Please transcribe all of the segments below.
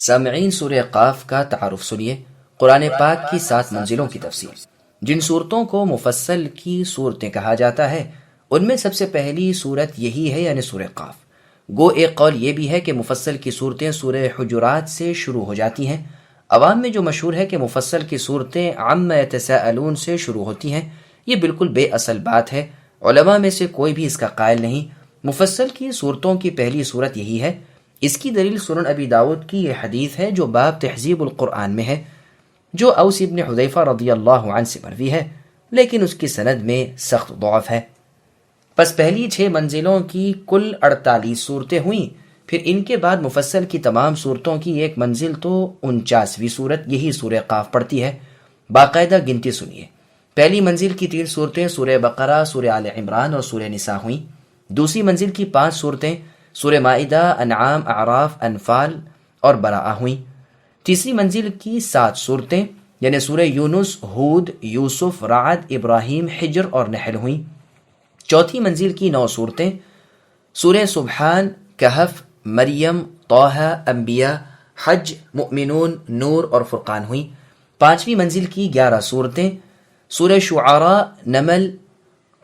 سامعین، سورہ قاف کا تعارف سنیے۔ قرآن پاک کی 7 منزلوں کی تفسیر۔ جن صورتوں کو مفصل کی صورتیں کہا جاتا ہے ان میں سب سے پہلی صورت یہی ہے، یعنی سورہ قاف۔ گو ایک قول یہ بھی ہے کہ مفصل کی صورتیں سورہ حجرات سے شروع ہو جاتی ہیں۔ عوام میں جو مشہور ہے کہ مفصل کی صورتیں عما یتساءلون سے شروع ہوتی ہیں، یہ بالکل بے اصل بات ہے۔ علماء میں سے کوئی بھی اس کا قائل نہیں۔ مفصل کی صورتوں کی پہلی صورت یہی ہے۔ اس کی دلیل سنن ابی داؤد کی یہ حدیث ہے جو باب تہذیب القرآن میں ہے، جو اوس ابن حذیفہ رضی اللہ عنہ سے مروی ہے، لیکن اس کی سند میں سخت ضعف ہے۔ پس پہلی 6 منزلوں کی کل 48 صورتیں ہوئیں، پھر ان کے بعد مفصل کی تمام صورتوں کی ایک منزل تو 49ویں صورت یہی سورہ قاف پڑتی ہے۔ باقاعدہ گنتی سنیے۔ پہلی منزل کی 3 صورتیں سورہ بقرہ، سورہ آل عمران اور سورہ نساء ہوئیں۔ دوسری منزل کی 5 صورتیں سورہ مائدہ، انعام، اعراف، انفال اور براءہ ہوئیں۔ تیسری منزل کی 7 صورتیں یعنی سورہ یونس، ہود، یوسف، رعد، ابراہیم، حجر اور نحل ہوئیں۔ چوتھی منزل کی 9 صورتیں سورہ سبحان، کہف، مریم، طٰہٰ، انبیاء، حج، مؤمنون، نور اور فرقان ہوئیں۔ پانچویں منزل کی 11 صورتیں سورہ شعراء، نمل،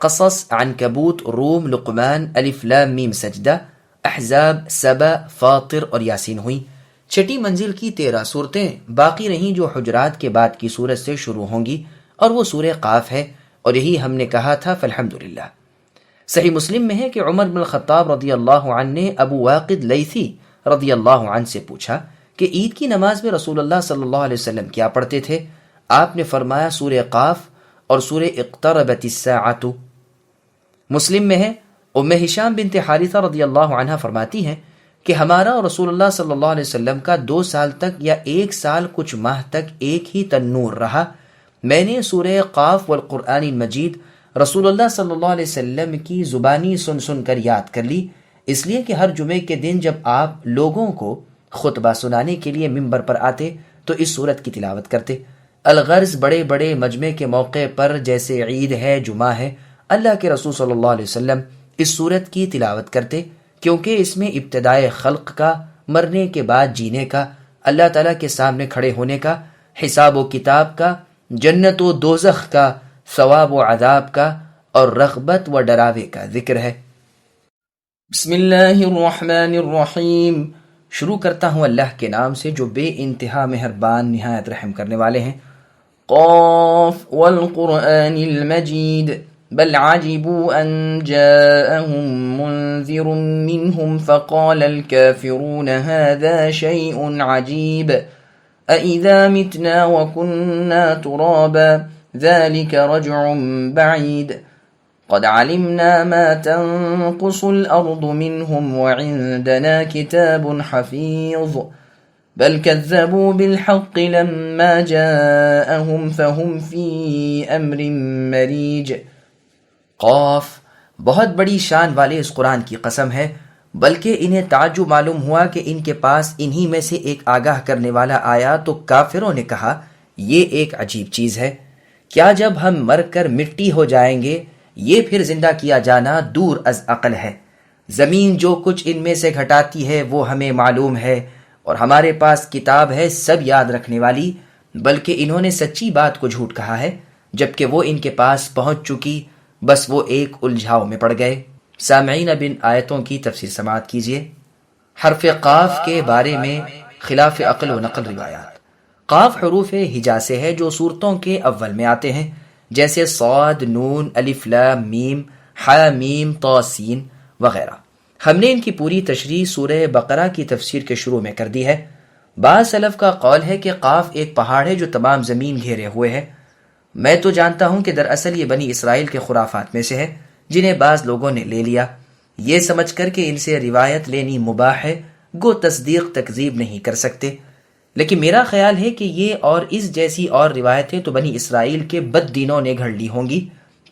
قصص، عنکبوت، روم، لقمان، الف لام میم سجدہ، احزاب، سبا، فاطر اور یاسین ہوئیں۔ چھٹی منزل کی 13 صورتیں باقی رہیں جو حجرات کے بعد کی صورت سے شروع ہوں گی، اور وہ سورہ قاف ہے، اور یہی ہم نے کہا تھا فالحمدللہ۔ صحیح مسلم میں ہے کہ عمر بن الخطاب رضی اللہ عنہ نے ابو واقد لیثی رضی اللہ عنہ سے پوچھا کہ عید کی نماز میں رسول اللہ صلی اللہ علیہ وسلم کیا پڑھتے تھے؟ آپ نے فرمایا سورہ قاف اور سورہ اقتربت الساعۃ۔ مسلم میں ہے ام ہشام بنت حارثہ رضی اللہ عنہ فرماتی ہیں کہ ہمارا اور رسول اللہ صلی اللہ علیہ وسلم کا 2 سال تک یا 1 سال کچھ ماہ تک ایک ہی تنور رہا۔ میں نے سورہ قاف والقرآن المجید رسول اللہ صلی اللہ علیہ وسلم کی زبانی سن کر یاد کر لی، اس لیے کہ ہر جمعے کے دن جب آپ لوگوں کو خطبہ سنانے کے لیے ممبر پر آتے تو اس سورت کی تلاوت کرتے۔ الغرض بڑے بڑے مجمع کے موقع پر جیسے عید ہے، جمعہ ہے، اللہ کے رسول صلی اللہ علیہ وسلم اس سورت کی تلاوت کرتے، کیونکہ اس میں ابتدائے خلق کا، مرنے کے بعد جینے کا، اللہ تعالیٰ کے سامنے کھڑے ہونے کا، حساب و کتاب کا، جنت و دوزخ کا، ثواب و عذاب کا اور رغبت و ڈراوے کا ذکر ہے۔ بسم اللہ الرحمن الرحیم۔ شروع کرتا ہوں اللہ کے نام سے جو بے انتہا مہربان نہایت رحم کرنے والے ہیں۔ قاف والقرآن المجید بل عجبوا ان جاءهم منذر منهم فقال الكافرون هذا شيء عجيب أإذا متنا وكنا ترابا ذلك رجع بعيد قد علمنا ما تنقص الأرض منهم وعندنا كتاب حفيظ بل كذبوا بالحق لما جاءهم فهم في أمر مريج۔ قاف، بہت بڑی شان والے اس قرآن کی قسم ہے، بلکہ انہیں تعجب معلوم ہوا کہ ان کے پاس انہی میں سے ایک آگاہ کرنے والا آیا تو کافروں نے کہا یہ ایک عجیب چیز ہے۔ کیا جب ہم مر کر مٹی ہو جائیں گے یہ پھر زندہ کیا جانا دور از عقل ہے۔ زمین جو کچھ ان میں سے گھٹاتی ہے وہ ہمیں معلوم ہے، اور ہمارے پاس کتاب ہے سب یاد رکھنے والی، بلکہ انہوں نے سچی بات کو جھوٹ کہا ہے جبکہ وہ ان کے پاس پہنچ چکی، بس وہ ایک الجھاؤ میں پڑ گئے۔ سامعین، اب ان آیتوں کی تفسیر سماعت کیجیے۔ حرف قاف کے بارے میں خلاف عقل و نقل روایات۔ قاف حروف ہجا سے ہے جو صورتوں کے اول میں آتے ہیں، جیسے صاد، نون، الف لام میم، ح میم، طا سین وغیرہ۔ ہم نے ان کی پوری تشریح سورہ بقرہ کی تفسیر کے شروع میں کر دی ہے۔ بعض سلف کا قول ہے کہ قاف ایک پہاڑ ہے جو تمام زمین گھیرے ہوئے ہے۔ میں تو جانتا ہوں کہ دراصل یہ بنی اسرائیل کے خرافات میں سے ہے جنہیں بعض لوگوں نے لے لیا، یہ سمجھ کر کہ ان سے روایت لینی مباح ہے، گو تصدیق تکذیب نہیں کر سکتے۔ لیکن میرا خیال ہے کہ یہ اور اس جیسی اور روایتیں تو بنی اسرائیل کے بد دینوں نے گھڑ لی ہوں گی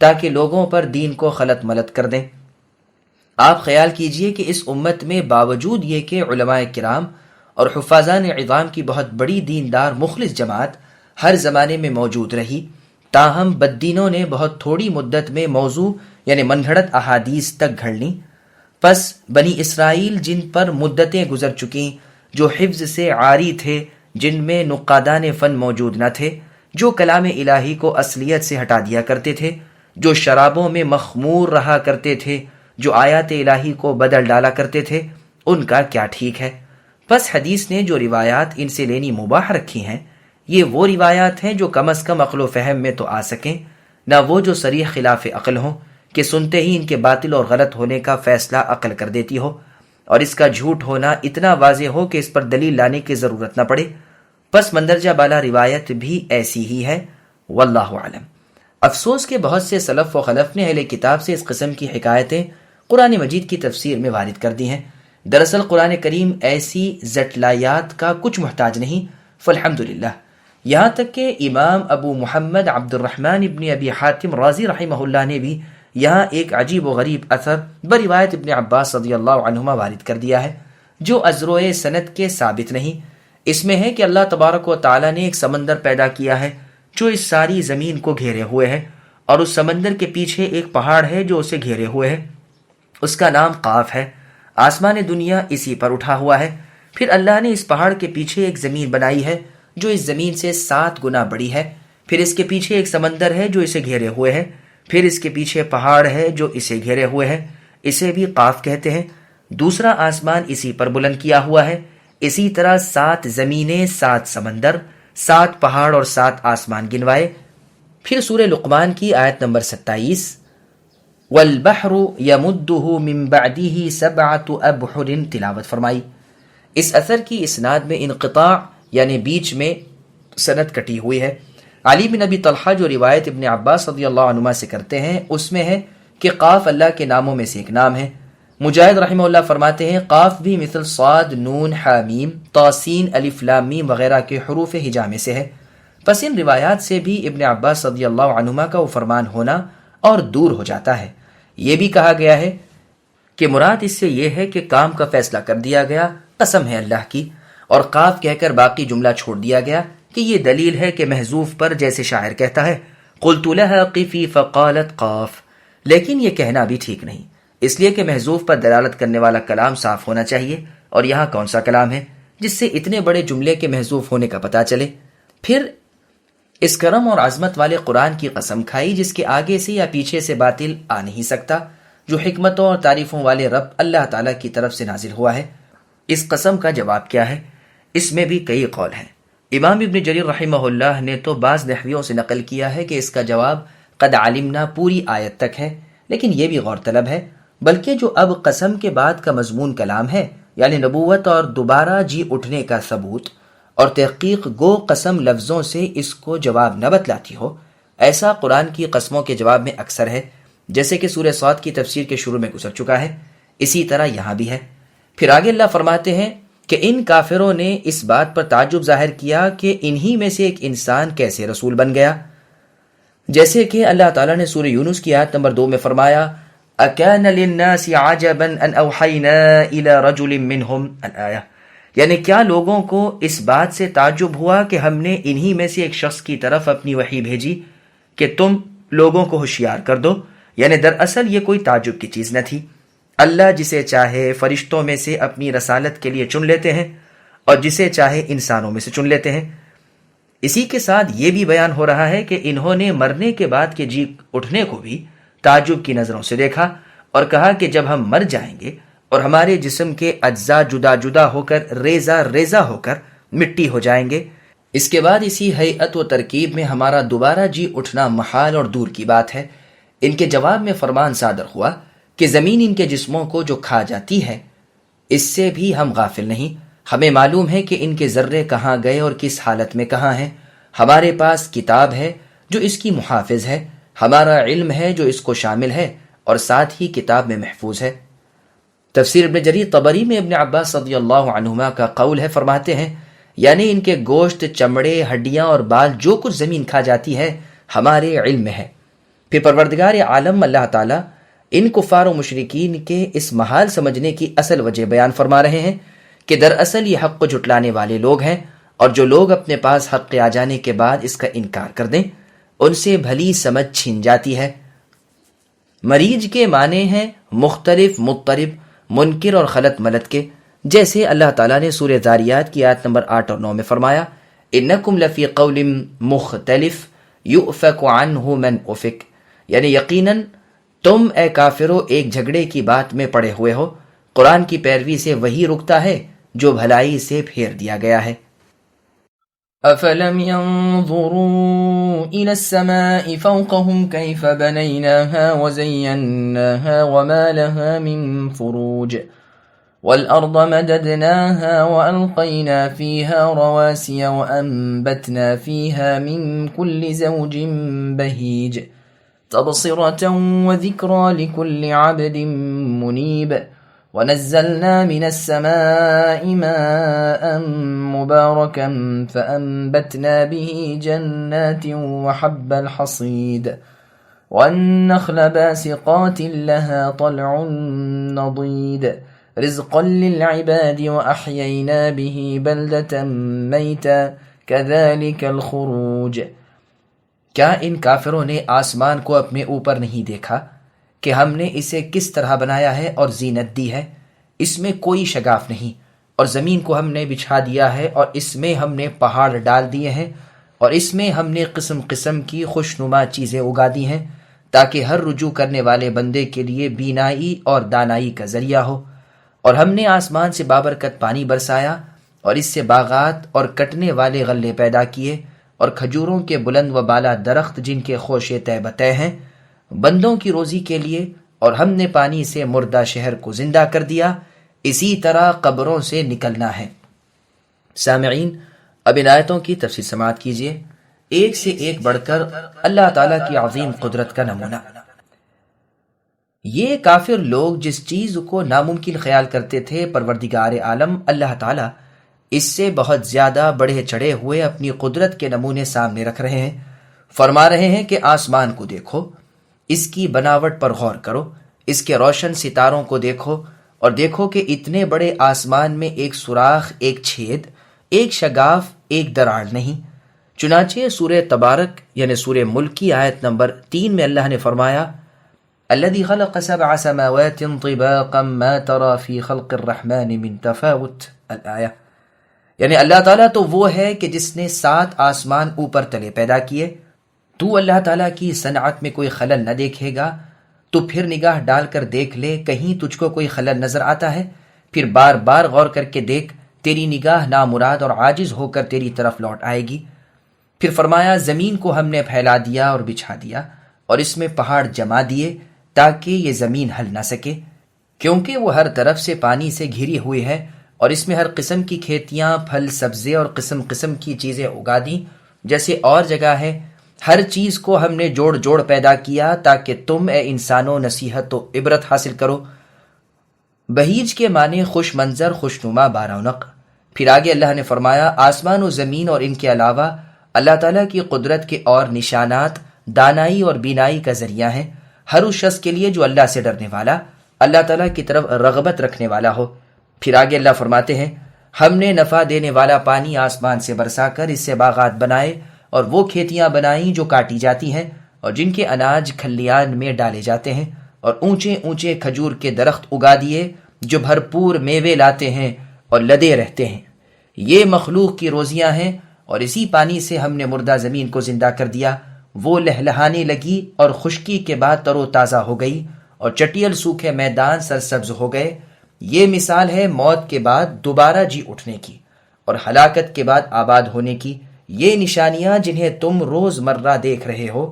تاکہ لوگوں پر دین کو خلط ملط کر دیں۔ آپ خیال کیجئے کہ اس امت میں باوجود یہ کہ علماء کرام اور حفاظان عظام کی بہت بڑی دیندار مخلص جماعت ہر زمانے میں موجود رہی، تاہم بددینوں نے بہت تھوڑی مدت میں موضوع یعنی من گھڑت احادیث تک گھڑ لیں۔ پس بنی اسرائیل جن پر مدتیں گزر چکیں جو حفظ سے عاری تھے، جن میں نقادان فن موجود نہ تھے، جو کلام الہی کو اصلیت سے ہٹا دیا کرتے تھے، جو شرابوں میں مخمور رہا کرتے تھے، جو آیات الہی کو بدل ڈالا کرتے تھے، ان کا کیا ٹھیک ہے؟ پس حدیث نے جو روایات ان سے لینی مباح رکھی ہیں، یہ وہ روایات ہیں جو کم از کم عقل و فہم میں تو آ سکیں، نہ وہ جو صریح خلاف عقل ہوں کہ سنتے ہی ان کے باطل اور غلط ہونے کا فیصلہ عقل کر دیتی ہو، اور اس کا جھوٹ ہونا اتنا واضح ہو کہ اس پر دلیل لانے کی ضرورت نہ پڑے۔ پس مندرجہ بالا روایت بھی ایسی ہی ہے، واللہ اعلم۔ افسوس کہ بہت سے سلف و خلف نے اہل کتاب سے اس قسم کی حکایتیں قرآن مجید کی تفسیر میں وارد کر دی ہیں۔ دراصل قرآن کریم ایسی زٹلایات کا کچھ محتاج نہیں، فالحمدللہ۔ یہاں تک کہ امام ابو محمد عبد الرحمن ابن ابی حاتم رازی رحمہ اللہ نے بھی یہاں ایک عجیب و غریب اثر بروایت ابن عباس رضی اللہ عنہما وارد کر دیا ہے، جو ازروئے سند کے ثابت نہیں۔ اس میں ہے کہ اللہ تبارک و تعالی نے ایک سمندر پیدا کیا ہے جو اس ساری زمین کو گھیرے ہوئے ہے، اور اس سمندر کے پیچھے ایک پہاڑ ہے جو اسے گھیرے ہوئے ہے، اس کا نام قاف ہے۔ آسمان دنیا اسی پر اٹھا ہوا ہے۔ پھر اللہ نے اس پہاڑ کے پیچھے ایک زمین بنائی ہے جو اس زمین سے 7 گنا بڑی ہے۔ پھر اس کے پیچھے ایک سمندر ہے جو اسے گھیرے ہوئے ہے۔ پھر اس کے پیچھے پہاڑ ہے جو اسے گھیرے ہوئے ہے، اسے بھی قاف کہتے ہیں۔ دوسرا آسمان اسی پر بلند کیا ہوا ہے۔ اسی طرح 7 زمینیں، 7 سمندر، 7 پہاڑ اور 7 آسمان گنوائے۔ پھر سورہ لقمان کی آیت نمبر 27، والبحر یمدہ من بعدہ 7 ابحر تلاوت فرمائی۔ اس اثر کی اسناد میں انقطاع یعنی بیچ میں سند کٹی ہوئی ہے۔ علی بن ابی طلحہ جو روایت ابن عباس رضی اللہ عنہما سے کرتے ہیں، اس میں ہے کہ قاف اللہ کے ناموں میں سے ایک نام ہے۔ مجاہد رحمہ اللہ فرماتے ہیں قاف بھی مثل صاد، نون، حامیم، طاسین، الف لام میم وغیرہ کے حروف ہجا میں سے ہے۔ پس ان روایات سے بھی ابن عباس رضی اللہ عنہما کا وہ فرمان ہونا اور دور ہو جاتا ہے۔ یہ بھی کہا گیا ہے کہ مراد اس سے یہ ہے کہ کام کا فیصلہ کر دیا گیا، قسم ہے اللہ کی، اور قاف کہہ کر باقی جملہ چھوڑ دیا گیا کہ یہ دلیل ہے کہ محذوف پر جیسے شاعر کہتا ہے قلت لها قفی فقالت قاف، لیکن یہ کہنا بھی ٹھیک نہیں، اس لیے کہ محذوف پر دلالت کرنے والا کلام صاف ہونا چاہیے، اور یہاں کون سا کلام ہے جس سے اتنے بڑے جملے کے محذوف ہونے کا پتہ چلے؟ پھر اس کرم اور عظمت والے قرآن کی قسم کھائی جس کے آگے سے یا پیچھے سے باطل آ نہیں سکتا، جو حکمتوں اور تعریفوں والے رب اللہ تعالیٰ کی طرف سے نازل ہوا ہے۔ اس قسم کا جواب کیا ہے؟ اس میں بھی کئی قول ہیں۔ امام ابن جریر رحمہ اللہ نے تو بعض نحویوں سے نقل کیا ہے کہ اس کا جواب قد علمنا پوری آیت تک ہے، لیکن یہ بھی غور طلب ہے، بلکہ جو اب قسم کے بعد کا مضمون کلام ہے، یعنی نبوت اور دوبارہ جی اٹھنے کا ثبوت اور تحقیق گو قسم لفظوں سے اس کو جواب نہ بتلاتی ہو، ایسا قرآن کی قسموں کے جواب میں اکثر ہے، جیسے کہ سورہ صاد کی تفسیر کے شروع میں گزر چکا ہے، اسی طرح یہاں بھی ہے۔ پھر آگے اللہ فرماتے ہیں کہ ان کافروں نے اس بات پر تعجب ظاہر کیا کہ انہی میں سے ایک انسان کیسے رسول بن گیا، جیسے کہ اللہ تعالیٰ نے سورہ یونس کی آیت نمبر 2 میں فرمایا اَكَانَ لِلنَّاسِ عَجَبًا أَنْ أَوْحَيْنَا إِلَى رَجُلٍ مِّنْهُمْ الآیہ، یعنی کیا لوگوں کو اس بات سے تعجب ہوا کہ ہم نے انہی میں سے ایک شخص کی طرف اپنی وحی بھیجی کہ تم لوگوں کو ہوشیار کر دو، یعنی دراصل یہ کوئی تعجب کی چیز نہ تھی۔ اللہ جسے چاہے فرشتوں میں سے اپنی رسالت کے لیے چن لیتے ہیں اور جسے چاہے انسانوں میں سے چن لیتے ہیں۔ اسی کے ساتھ یہ بھی بیان ہو رہا ہے کہ انہوں نے مرنے کے بعد کے جی اٹھنے کو بھی تعجب کی نظروں سے دیکھا اور کہا کہ جب ہم مر جائیں گے اور ہمارے جسم کے اجزاء جدا جدا ہو کر ریزہ ریزہ ہو کر مٹی ہو جائیں گے، اس کے بعد اسی ہیئت و ترکیب میں ہمارا دوبارہ جی اٹھنا محال اور دور کی بات ہے۔ ان کے جواب میں فرمان صادر ہوا کہ زمین ان کے جسموں کو جو کھا جاتی ہے اس سے بھی ہم غافل نہیں، ہمیں معلوم ہے کہ ان کے ذرے کہاں گئے اور کس حالت میں کہاں ہیں، ہمارے پاس کتاب ہے جو اس کی محافظ ہے، ہمارا علم ہے جو اس کو شامل ہے اور ساتھ ہی کتاب میں محفوظ ہے۔ تفسیر ابن جریر طبری میں ابن عباس رضی اللہ عنہما کا قول ہے، فرماتے ہیں یعنی ان کے گوشت، چمڑے، ہڈیاں اور بال جو کچھ زمین کھا جاتی ہے ہمارے علم میں ہے۔ پھر پروردگار عالم اللہ تعالیٰ ان کفار و مشرکین کے اس محال سمجھنے کی اصل وجہ بیان فرما رہے ہیں کہ دراصل یہ حق کو جھٹلانے والے لوگ ہیں، اور جو لوگ اپنے پاس حق کے آ جانے کے بعد اس کا انکار کر دیں ان سے بھلی سمجھ چھن جاتی ہے۔ مریج کے معنی ہیں مختلف، مضطرب، منکر اور خلط ملت کے، جیسے اللہ تعالیٰ نے سورہ ذاریات کی آیت نمبر 8 اور 9 میں فرمایا انکم لفی قول مختلف یؤفک عنہ من افک، یعنی یقیناً تم اے کافرو ایک جھگڑے کی بات میں پڑے ہوئے ہو، قرآن کی پیروی سے وہی رکتا ہے جو بھلائی سے پھیر دیا گیا ہے۔ أفلم ينظروا إلى السماء فوقهم كيف بنيناها وزيناها وما لها من فروج والأرض مددناها وألقينا فيها رواسي وأنبتنا فيها من كل زوج بهيج تبصرة وذكرى لكل عبد منيب ونزلنا من السماء ماء مباركا فأنبتنا به جنات وحب الحصيد والنخل باسقات لها طلع نضيد رزقا للعباد وأحيينا به بلدة ميتا كذلك الخروج۔ کیا ان کافروں نے آسمان کو اپنے اوپر نہیں دیکھا کہ ہم نے اسے کس طرح بنایا ہے اور زینت دی ہے؟ اس میں کوئی شگاف نہیں، اور زمین کو ہم نے بچھا دیا ہے اور اس میں ہم نے پہاڑ ڈال دیے ہیں اور اس میں ہم نے قسم قسم کی خوشنما چیزیں اگا دی ہیں تاکہ ہر رجوع کرنے والے بندے کے لیے بینائی اور دانائی کا ذریعہ ہو۔ اور ہم نے آسمان سے بابرکت پانی برسایا اور اس سے باغات اور کٹنے والے غلے پیدا کیے اور کھجوروں کے بلند و بالا درخت جن کے خوشے طے بتہ ہیں بندوں کی روزی کے لیے، اور ہم نے پانی سے مردہ شہر کو زندہ کر دیا، اسی طرح قبروں سے نکلنا ہے۔ سامعین، اب ان آیتوں کی تفصیل سماعت کیجیے، ایک سے ایک بڑھ کر اللہ تعالیٰ کی عظیم قدرت کا نمونہ۔ یہ کافر لوگ جس چیز کو ناممکن خیال کرتے تھے، پروردگار عالم اللہ تعالیٰ اس سے بہت زیادہ بڑھے چڑھے ہوئے اپنی قدرت کے نمونے سامنے رکھ رہے ہیں۔ فرما رہے ہیں کہ آسمان کو دیکھو، اس کی بناوٹ پر غور کرو، اس کے روشن ستاروں کو دیکھو اور دیکھو کہ اتنے بڑے آسمان میں ایک سوراخ، ایک چھید، ایک شگاف، ایک دراڑ نہیں۔ چنانچہ سورہ تبارک یعنی سورہ ملک کی آیت نمبر 3 میں اللہ نے فرمایا الذي خلق 7 سماوات طباقا ما ترى في خلق الرحمن من تفاوت الآیہ، یعنی اللہ تعالیٰ تو وہ ہے کہ جس نے 7 آسمان اوپر تلے پیدا کیے، تو اللہ تعالیٰ کی صنعت میں کوئی خلل نہ دیکھے گا، تو پھر نگاہ ڈال کر دیکھ لے کہیں تجھ کو کوئی خلل نظر آتا ہے، پھر بار بار غور کر کے دیکھ، تیری نگاہ نامراد اور عاجز ہو کر تیری طرف لوٹ آئے گی۔ پھر فرمایا زمین کو ہم نے پھیلا دیا اور بچھا دیا اور اس میں پہاڑ جما دیے تاکہ یہ زمین ہل نہ سکے، کیونکہ وہ ہر طرف سے پانی سے گھری ہوئی ہے، اور اس میں ہر قسم کی کھیتیاں، پھل سبزے اور قسم قسم کی چیزیں اگا دیں جیسے اور جگہ ہے۔ ہر چیز کو ہم نے جوڑ جوڑ پیدا کیا تاکہ تم اے انسانوں نصیحت و عبرت حاصل کرو۔ بہیج کے معنی خوش منظر، خوشنما، بارونق۔ پھر آگے اللہ نے فرمایا آسمان و زمین اور ان کے علاوہ اللہ تعالیٰ کی قدرت کے اور نشانات دانائی اور بینائی کا ذریعہ ہیں ہر اس شخص کے لیے جو اللہ سے ڈرنے والا، اللہ تعالیٰ کی طرف رغبت رکھنے والا ہو۔ پھر آگے اللہ فرماتے ہیں ہم نے نفع دینے والا پانی آسمان سے برسا کر اس سے باغات بنائے اور وہ کھیتیاں بنائیں جو کاٹی جاتی ہیں اور جن کے اناج کھلیان میں ڈالے جاتے ہیں، اور اونچے اونچے کھجور کے درخت اگا دیے جو بھرپور میوے لاتے ہیں اور لدے رہتے ہیں۔ یہ مخلوق کی روزیاں ہیں، اور اسی پانی سے ہم نے مردہ زمین کو زندہ کر دیا، وہ لہلہانے لگی اور خشکی کے بعد تر و تازہ ہو گئی اور چٹیل سوکھے میدان سرسبز ہو گئے۔ یہ مثال ہے موت کے بعد دوبارہ جی اٹھنے کی اور ہلاکت کے بعد آباد ہونے کی۔ یہ نشانیاں جنہیں تم روز مرہ دیکھ رہے ہو،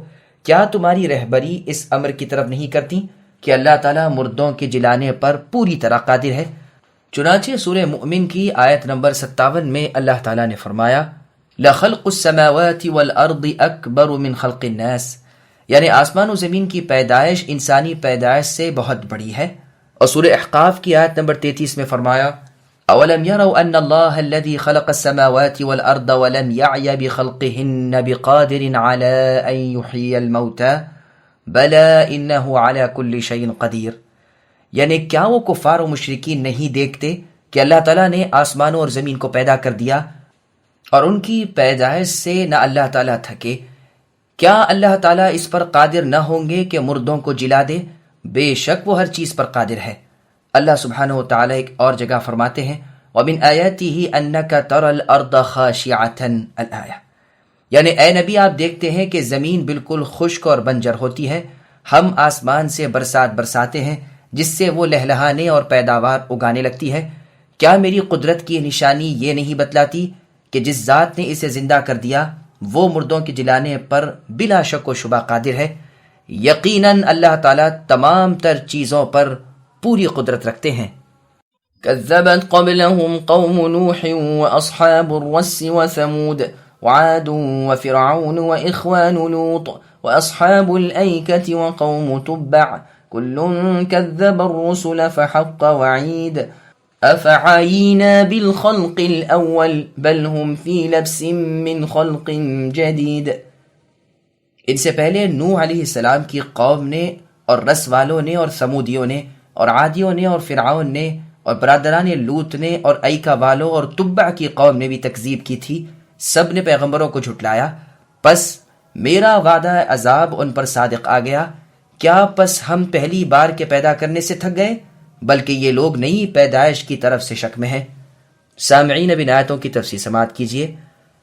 کیا تمہاری رہبری اس امر کی طرف نہیں کرتی کہ اللہ تعالیٰ مردوں کے جلانے پر پوری طرح قادر ہے؟ چنانچہ سورہ مؤمن کی آیت نمبر 57 میں اللہ تعالیٰ نے فرمایا لَخَلْقُ السَّمَاوَاتِ وَالْأَرْضِ أَكْبَرُ مِنْ خَلْقِ النَّاسِ، یعنی آسمان و زمین کی پیدائش انسانی پیدائش سے بہت بڑی ہے۔ اور سورہ احقاف کی آیت نمبر 33 میں فرمایا اولم يروا ان الله الذي خلق السماوات والارض ولم يعي بخلقهن بقادر على ان يحيي الموتى بلى انه على كل شيء قدير، یعنی کیا وہ کفار و مشرکین نہیں دیکھتے کہ اللہ تعالیٰ نے آسمانوں اور زمین کو پیدا کر دیا اور ان کی پیدائش سے نہ اللہ تعالیٰ تھکے؟ کیا اللہ تعالیٰ اس پر قادر نہ ہوں گے کہ مردوں کو جلا دے؟ بے شک وہ ہر چیز پر قادر ہے۔ اللہ سبحانہ و تعالیٰ ایک اور جگہ فرماتے ہیں وَمِنْ آيَاتِهِ أَنَّكَ تَرَى الْأَرْضَ خَاشِعَةً الآیہ، یعنی اے نبی آپ دیکھتے ہیں کہ زمین بالکل خشک اور بنجر ہوتی ہے، ہم آسمان سے برسات برساتے ہیں جس سے وہ لہلہانے اور پیداوار اگانے لگتی ہے۔ کیا میری قدرت کی نشانی یہ نہیں بتلاتی کہ جس ذات نے اسے زندہ کر دیا وہ مردوں کے جلانے پر بلا شک و شبہ قادر ہے۔ یقیناً اللہ تعالیٰ تمام تر چیزوں پر پوری قدرت رکھتے ہیں۔ كذبت قبلهم قوم نوح وأصحاب الرس وثمود وعاد وفرعون وإخوان لوط وأصحاب الأيكة وقوم تبع كل كذب الرسل فحق وعيد أفعينا بالخلق الأول بل هم في لبس من خلق جديد۔ ان سے پہلے نوح علیہ السلام کی قوم نے اور رس والوں نے اور سمودیوں نے اور عادیوں نے اور فرعون نے اور برادران لوط نے اور ایکا والوں اور تبع کی قوم نے بھی تکذیب کی تھی، سب نے پیغمبروں کو جھٹلایا، پس میرا وعدہ عذاب ان پر صادق آ گیا۔ کیا پس ہم پہلی بار کے پیدا کرنے سے تھک گئے؟ بلکہ یہ لوگ نئی پیدائش کی طرف سے شک میں ہیں۔ سامعین اب ان آیتوں کی تفسیر سماعت کیجیے۔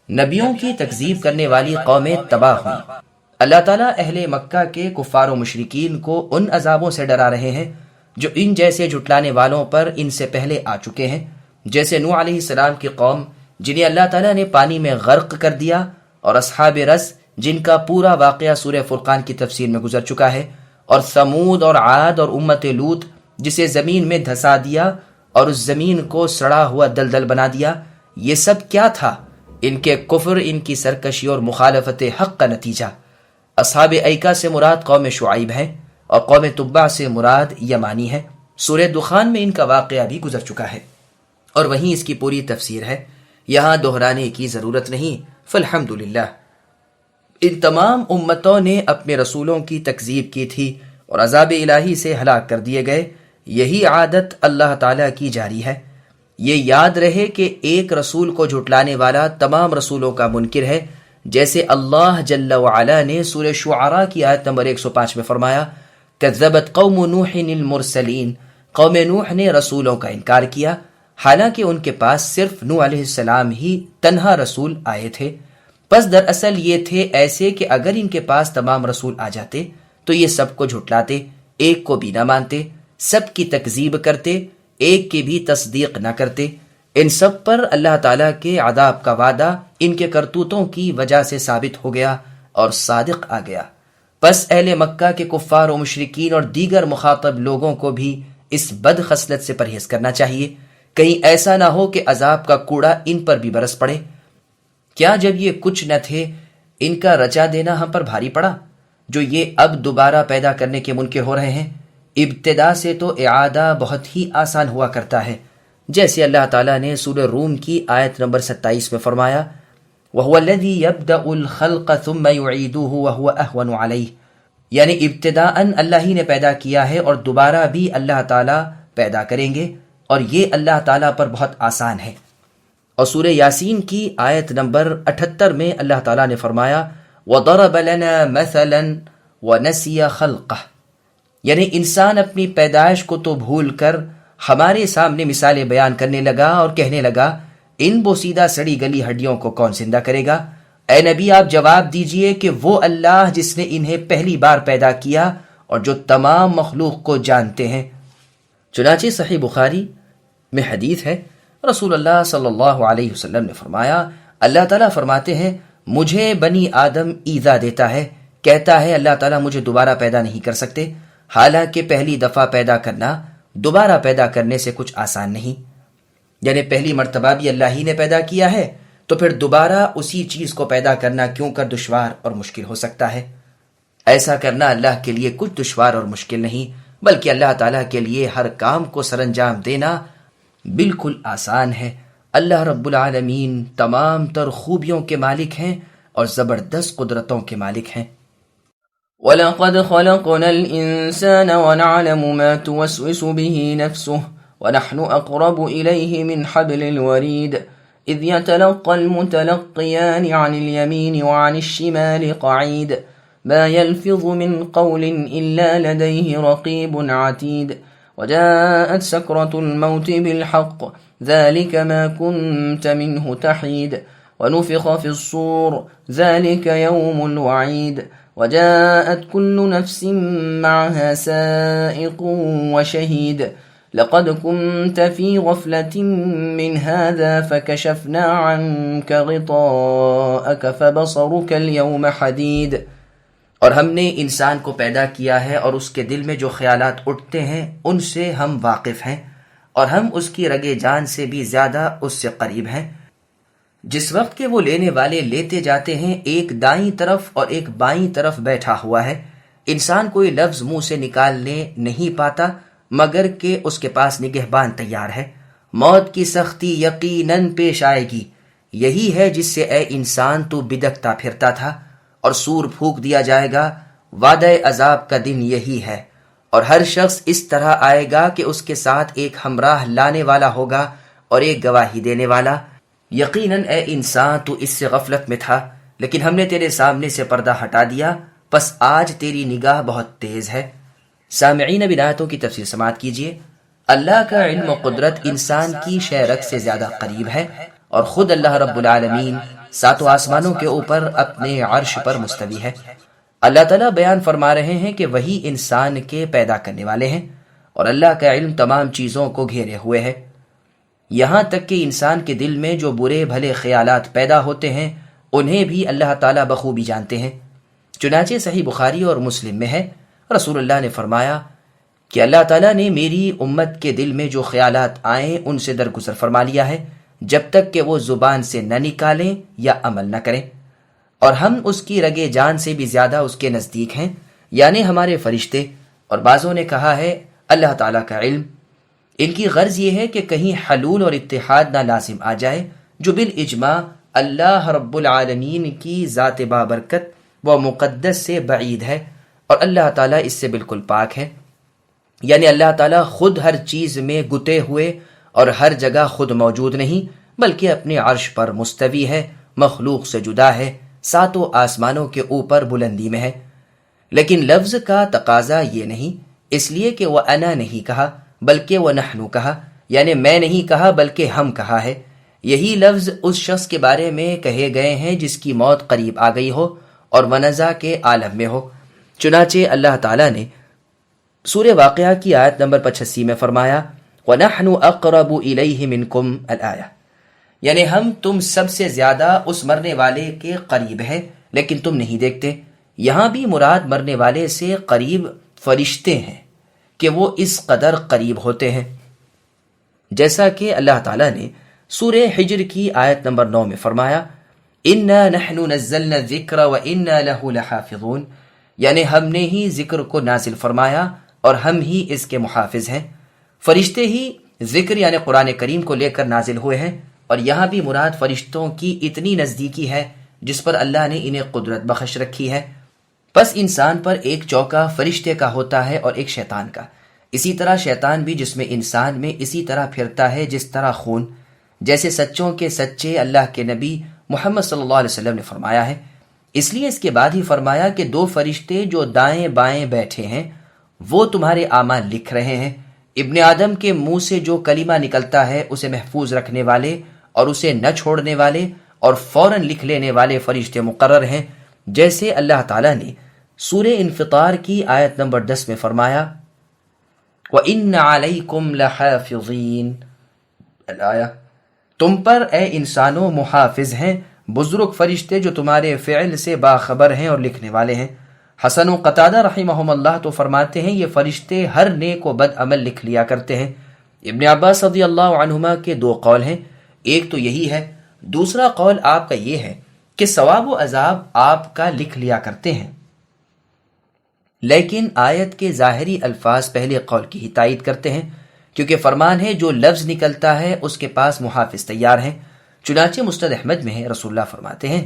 نبیوں کی تکذیب کرنے والی قومیں تباہ ہوئیں۔ اللہ تعالیٰ اہل مکہ کے کفار و مشرکین کو ان عذابوں سے ڈرا رہے ہیں جو ان جیسے جھٹلانے والوں پر ان سے پہلے آ چکے ہیں، جیسے نوح علیہ السلام کی قوم جنہیں اللہ تعالیٰ نے پانی میں غرق کر دیا، اور اصحاب رس جن کا پورا واقعہ سورہ فرقان کی تفسیر میں گزر چکا ہے، اور ثمود اور عاد اور امت لوط جسے زمین میں دھسا دیا اور اس زمین کو سڑا ہوا دلدل بنا دیا۔ یہ سب کیا تھا؟ ان کے کفر، ان کی سرکشی اور مخالفت حق کا نتیجہ۔ اصحاب ایکا سے مراد قوم شعیب ہے اور قوم تبع سے مراد یمانی ہے۔ سورہ دخان میں ان کا واقعہ بھی گزر چکا ہے اور وہیں اس کی پوری تفسیر ہے، یہاں دہرانے کی ضرورت نہیں۔ فالحمدللہ، ان تمام امتوں نے اپنے رسولوں کی تکذیب کی تھی اور عذاب الہی سے ہلاک کر دیے گئے۔ یہی عادت اللہ تعالیٰ کی جاری ہے۔ یہ یاد رہے کہ ایک رسول کو جھٹلانے والا تمام رسولوں کا منکر ہے، جیسے اللہ جل وعلا نے سورہ شعراء کی آیت نمبر 105 میں فرمایا کذبت قوم نوح المرسلین، قوم نوح نے رسولوں کا انکار کیا، حالانکہ ان کے پاس صرف نوح علیہ السلام ہی تنہا رسول آئے تھے۔ پس دراصل یہ تھے ایسے کہ اگر ان کے پاس تمام رسول آ جاتے تو یہ سب کو جھٹلاتے، ایک کو بھی نہ مانتے، سب کی تکذیب کرتے، ایک کی بھی تصدیق نہ کرتے۔ ان سب پر اللہ تعالیٰ کے عذاب کا وعدہ ان کے کرتوتوں کی وجہ سے ثابت ہو گیا اور صادق آ گیا۔ پس اہل مکہ کے کفار و مشرکین اور دیگر مخاطب لوگوں کو بھی اس بد خصلت سے پرہیز کرنا چاہیے، کہیں ایسا نہ ہو کہ عذاب کا کوڑا ان پر بھی برس پڑے۔ کیا جب یہ کچھ نہ تھے ان کا رچا دینا ہم پر بھاری پڑا، جو یہ اب دوبارہ پیدا کرنے کے منکر ہو رہے ہیں؟ ابتدا سے تو اعادہ بہت ہی آسان ہوا کرتا ہے، جیسے اللہ تعالیٰ نے سورہ روم کی آیت نمبر 27 میں فرمایا وَهُوَ الَّذِي يَبْدَأُ الْخَلْقَ ثُمَّ يُعِيدُهُ وَهُوَ أَهْوَنُ عَلَيْهِ، یعنی ابتداءً اللہ ہی نے پیدا کیا ہے اور دوبارہ بھی اللہ تعالیٰ پیدا کریں گے، اور یہ اللہ تعالیٰ پر بہت آسان ہے۔ اور سورہ یاسین کی آیت نمبر 78 میں اللہ تعالیٰ نے فرمایا وَضَرَبَ لَنَا مَثَلًا وَنَسِيَ خَلْقَهُ، یعنی انسان اپنی پیدائش کو تو بھول کر ہمارے سامنے مثالیں بیان کرنے لگا اور کہنے لگا ان بوسیدہ سڑی گلی ہڈیوں کو کون زندہ کرے گا؟ اے نبی آپ جواب دیجئے کہ وہ اللہ جس نے انہیں پہلی بار پیدا کیا اور جو تمام مخلوق کو جانتے ہیں۔ چنانچہ صحیح بخاری میں حدیث ہے، رسول اللہ صلی اللہ علیہ وسلم نے فرمایا اللہ تعالیٰ فرماتے ہیں مجھے بنی آدم ایذا دیتا ہے، کہتا ہے اللہ تعالیٰ مجھے دوبارہ پیدا نہیں کر سکتے، حالانکہ پہلی دفعہ پیدا کرنا دوبارہ پیدا کرنے سے کچھ آسان نہیں، یعنی پہلی مرتبہ بھی اللہ ہی نے پیدا کیا ہے تو پھر دوبارہ اسی چیز کو پیدا کرنا کیوں کر دشوار اور مشکل ہو سکتا ہے؟ ایسا کرنا اللہ کے لیے کچھ دشوار اور مشکل نہیں، بلکہ اللہ تعالیٰ کے لیے ہر کام کو سر انجام دینا بالکل آسان ہے۔ اللہ رب العالمین تمام تر خوبیوں کے مالک ہیں اور زبردست قدرتوں کے مالک ہیں۔ وَلَقَدْ خَلَقْنَا الْإِنسَانَ وَنَعْلَمُ مَا تُوَسْوِسُ بِهِ نَفْسُهُ وَنَحْنُ أَقْرَبُ إِلَيْهِ مِنْ حَبْلِ الْوَرِيدِ إِذْ يَتَلَقَّى الْمُتَلَقِّيَانِ عَنِ الْيَمِينِ وَعَنِ الشِّمَالِ قَعِيدٌ مَا يَلْفِظُ مِنْ قَوْلٍ إِلَّا لَدَيْهِ رَقِيبٌ عَتِيدٌ وجاءت سكرة الموت بالحق ذلك ما كنت منه تحيد ونفخ في الصور ذلك يوم الوعيد وجاءت كل نفس معها سائق وشهيد لقد كنت في غفلة من هذا فكشفنا عنك غطاءك فبصرك اليوم حديد. اور ہم نے انسان کو پیدا کیا ہے اور اس کے دل میں جو خیالات اٹھتے ہیں ان سے ہم واقف ہیں، اور ہم اس کی رگے جان سے بھی زیادہ اس سے قریب ہیں. جس وقت کہ وہ لینے والے لیتے جاتے ہیں، ایک دائیں طرف اور ایک بائیں طرف بیٹھا ہوا ہے. انسان کوئی لفظ منہ سے نکالنے نہیں پاتا مگر کہ اس کے پاس نگہبان تیار ہے. موت کی سختی یقیناً پیش آئے گی، یہی ہے جس سے اے انسان تو بدکتا پھرتا تھا. اور سور پھونک دیا جائے گا، وعدہ عذاب کا دن یہی ہے. اور ہر شخص اس طرح آئے گا کہ اس کے ساتھ ایک ہمراہ لانے والا ہوگا اور ایک گواہی دینے والا. یقیناً اے انسان تو اس سے غفلت میں تھا، لیکن ہم نے تیرے سامنے سے پردہ ہٹا دیا، پس آج تیری نگاہ بہت تیز ہے. سامعین اب آیتوں کی تفسیر سماعت کیجیے. اللہ کا علم و قدرت انسان کی شہرت سے زیادہ قریب ہے، اور خود اللہ رب العالمین ساتوں آسمانوں کے اوپر اپنے عرش پر مستوی ہے. اللہ تعالیٰ بیان فرما رہے ہیں کہ وہی انسان کے پیدا کرنے والے ہیں، اور اللہ کا علم تمام چیزوں کو گھیرے ہوئے ہے. یہاں تک کہ انسان کے دل میں جو برے بھلے خیالات پیدا ہوتے ہیں انہیں بھی اللہ تعالیٰ بخوبی جانتے ہیں. چنانچہ صحیح بخاری اور مسلم میں ہے، رسول اللہ نے فرمایا کہ اللہ تعالیٰ نے میری امت کے دل میں جو خیالات آئیں ان سے درگزر فرما لیا ہے جب تک کہ وہ زبان سے نہ نکالیں یا عمل نہ کریں. اور ہم اس کی رگے جان سے بھی زیادہ اس کے نزدیک ہیں، یعنی ہمارے فرشتے. اور بعضوں نے کہا ہے اللہ تعالیٰ کا علم. ان کی غرض یہ ہے کہ کہیں حلول اور اتحاد نہ لازم آ جائے جو بالاجماع اللہ رب العالمین کی ذات بابرکت و مقدس سے بعید ہے، اور اللہ تعالیٰ اس سے بالکل پاک ہے. یعنی اللہ تعالیٰ خود ہر چیز میں گتے ہوئے اور ہر جگہ خود موجود نہیں، بلکہ اپنے عرش پر مستوی ہے، مخلوق سے جدا ہے، ساتوں آسمانوں کے اوپر بلندی میں ہے. لیکن لفظ کا تقاضا یہ نہیں، اس لیے کہ وہ انا نہیں کہا بلکہ وہ نحنو کہا، یعنی میں نہیں کہا بلکہ ہم کہا ہے. یہی لفظ اس شخص کے بارے میں کہے گئے ہیں جس کی موت قریب آ گئی ہو اور منزع کے عالم میں ہو. چنانچہ اللہ تعالیٰ نے سورہ واقعہ کی آیت نمبر 85 میں فرمایا وَنَحْنُ أَقْرَبُ إِلَيْهِ مِنْكُمْ الْآيَةِ، یعنی ہم تم سب سے زیادہ اس مرنے والے کے قریب ہیں لیکن تم نہیں دیکھتے. یہاں بھی مراد مرنے والے سے قریب فرشتے ہیں کہ وہ اس قدر قریب ہوتے ہیں، جیسا کہ اللہ تعالیٰ نے سورہ حجر کی آیت نمبر 9 میں فرمایا إِنَّا نَحْنُ نَزَّلْنَا الذِّكْرَ وَإِنَّا لَهُ لَحَافِظُونَ، یعنی ہم نے ہی ذکر کو نازل فرمایا اور ہم ہی اس کے محافظ ہیں. فرشتے ہی ذکر یعنی قرآن کریم کو لے کر نازل ہوئے ہیں، اور یہاں بھی مراد فرشتوں کی اتنی نزدیکی ہے جس پر اللہ نے انہیں قدرت بخش رکھی ہے. پس انسان پر ایک چوکا فرشتے کا ہوتا ہے اور ایک شیطان کا. اسی طرح شیطان بھی جسم انسان میں اسی طرح پھرتا ہے جس طرح خون، جیسے سچوں کے سچے اللہ کے نبی محمد صلی اللہ علیہ وسلم نے فرمایا ہے. اس لیے اس کے بعد ہی فرمایا کہ 2 فرشتے جو دائیں بائیں بیٹھے ہیں وہ تمہارے اعمال لکھ رہے ہیں. ابن آدم کے منہ سے جو کلمہ نکلتا ہے اسے محفوظ رکھنے والے اور اسے نہ چھوڑنے والے اور فوراً لکھ لینے والے فرشتے مقرر ہیں، جیسے اللہ تعالیٰ نے سورہ انفطار کی آیت نمبر 10 میں فرمایا وَإِنَّ عَلَيْكُمْ لَحَافِظِينَ الآیہ، تم پر اے انسانوں محافظ ہیں، بزرگ فرشتے جو تمہارے فعل سے باخبر ہیں اور لکھنے والے ہیں. حسن و قتادہ رحمہم اللہ تو فرماتے ہیں یہ فرشتے ہر نیک و بد عمل لکھ لیا کرتے ہیں. ابن عباس رضی اللہ عنہما کے 2 قول ہیں، ایک تو یہی ہے، دوسرا قول آپ کا یہ ہے کہ ثواب و عذاب آپ کا لکھ لیا کرتے ہیں. لیکن آیت کے ظاہری الفاظ پہلے قول کی ہی تائید کرتے ہیں، کیونکہ فرمان ہے جو لفظ نکلتا ہے اس کے پاس محافظ تیار ہیں. چنانچہ مسند احمد میں ہے، رسول اللہ فرماتے ہیں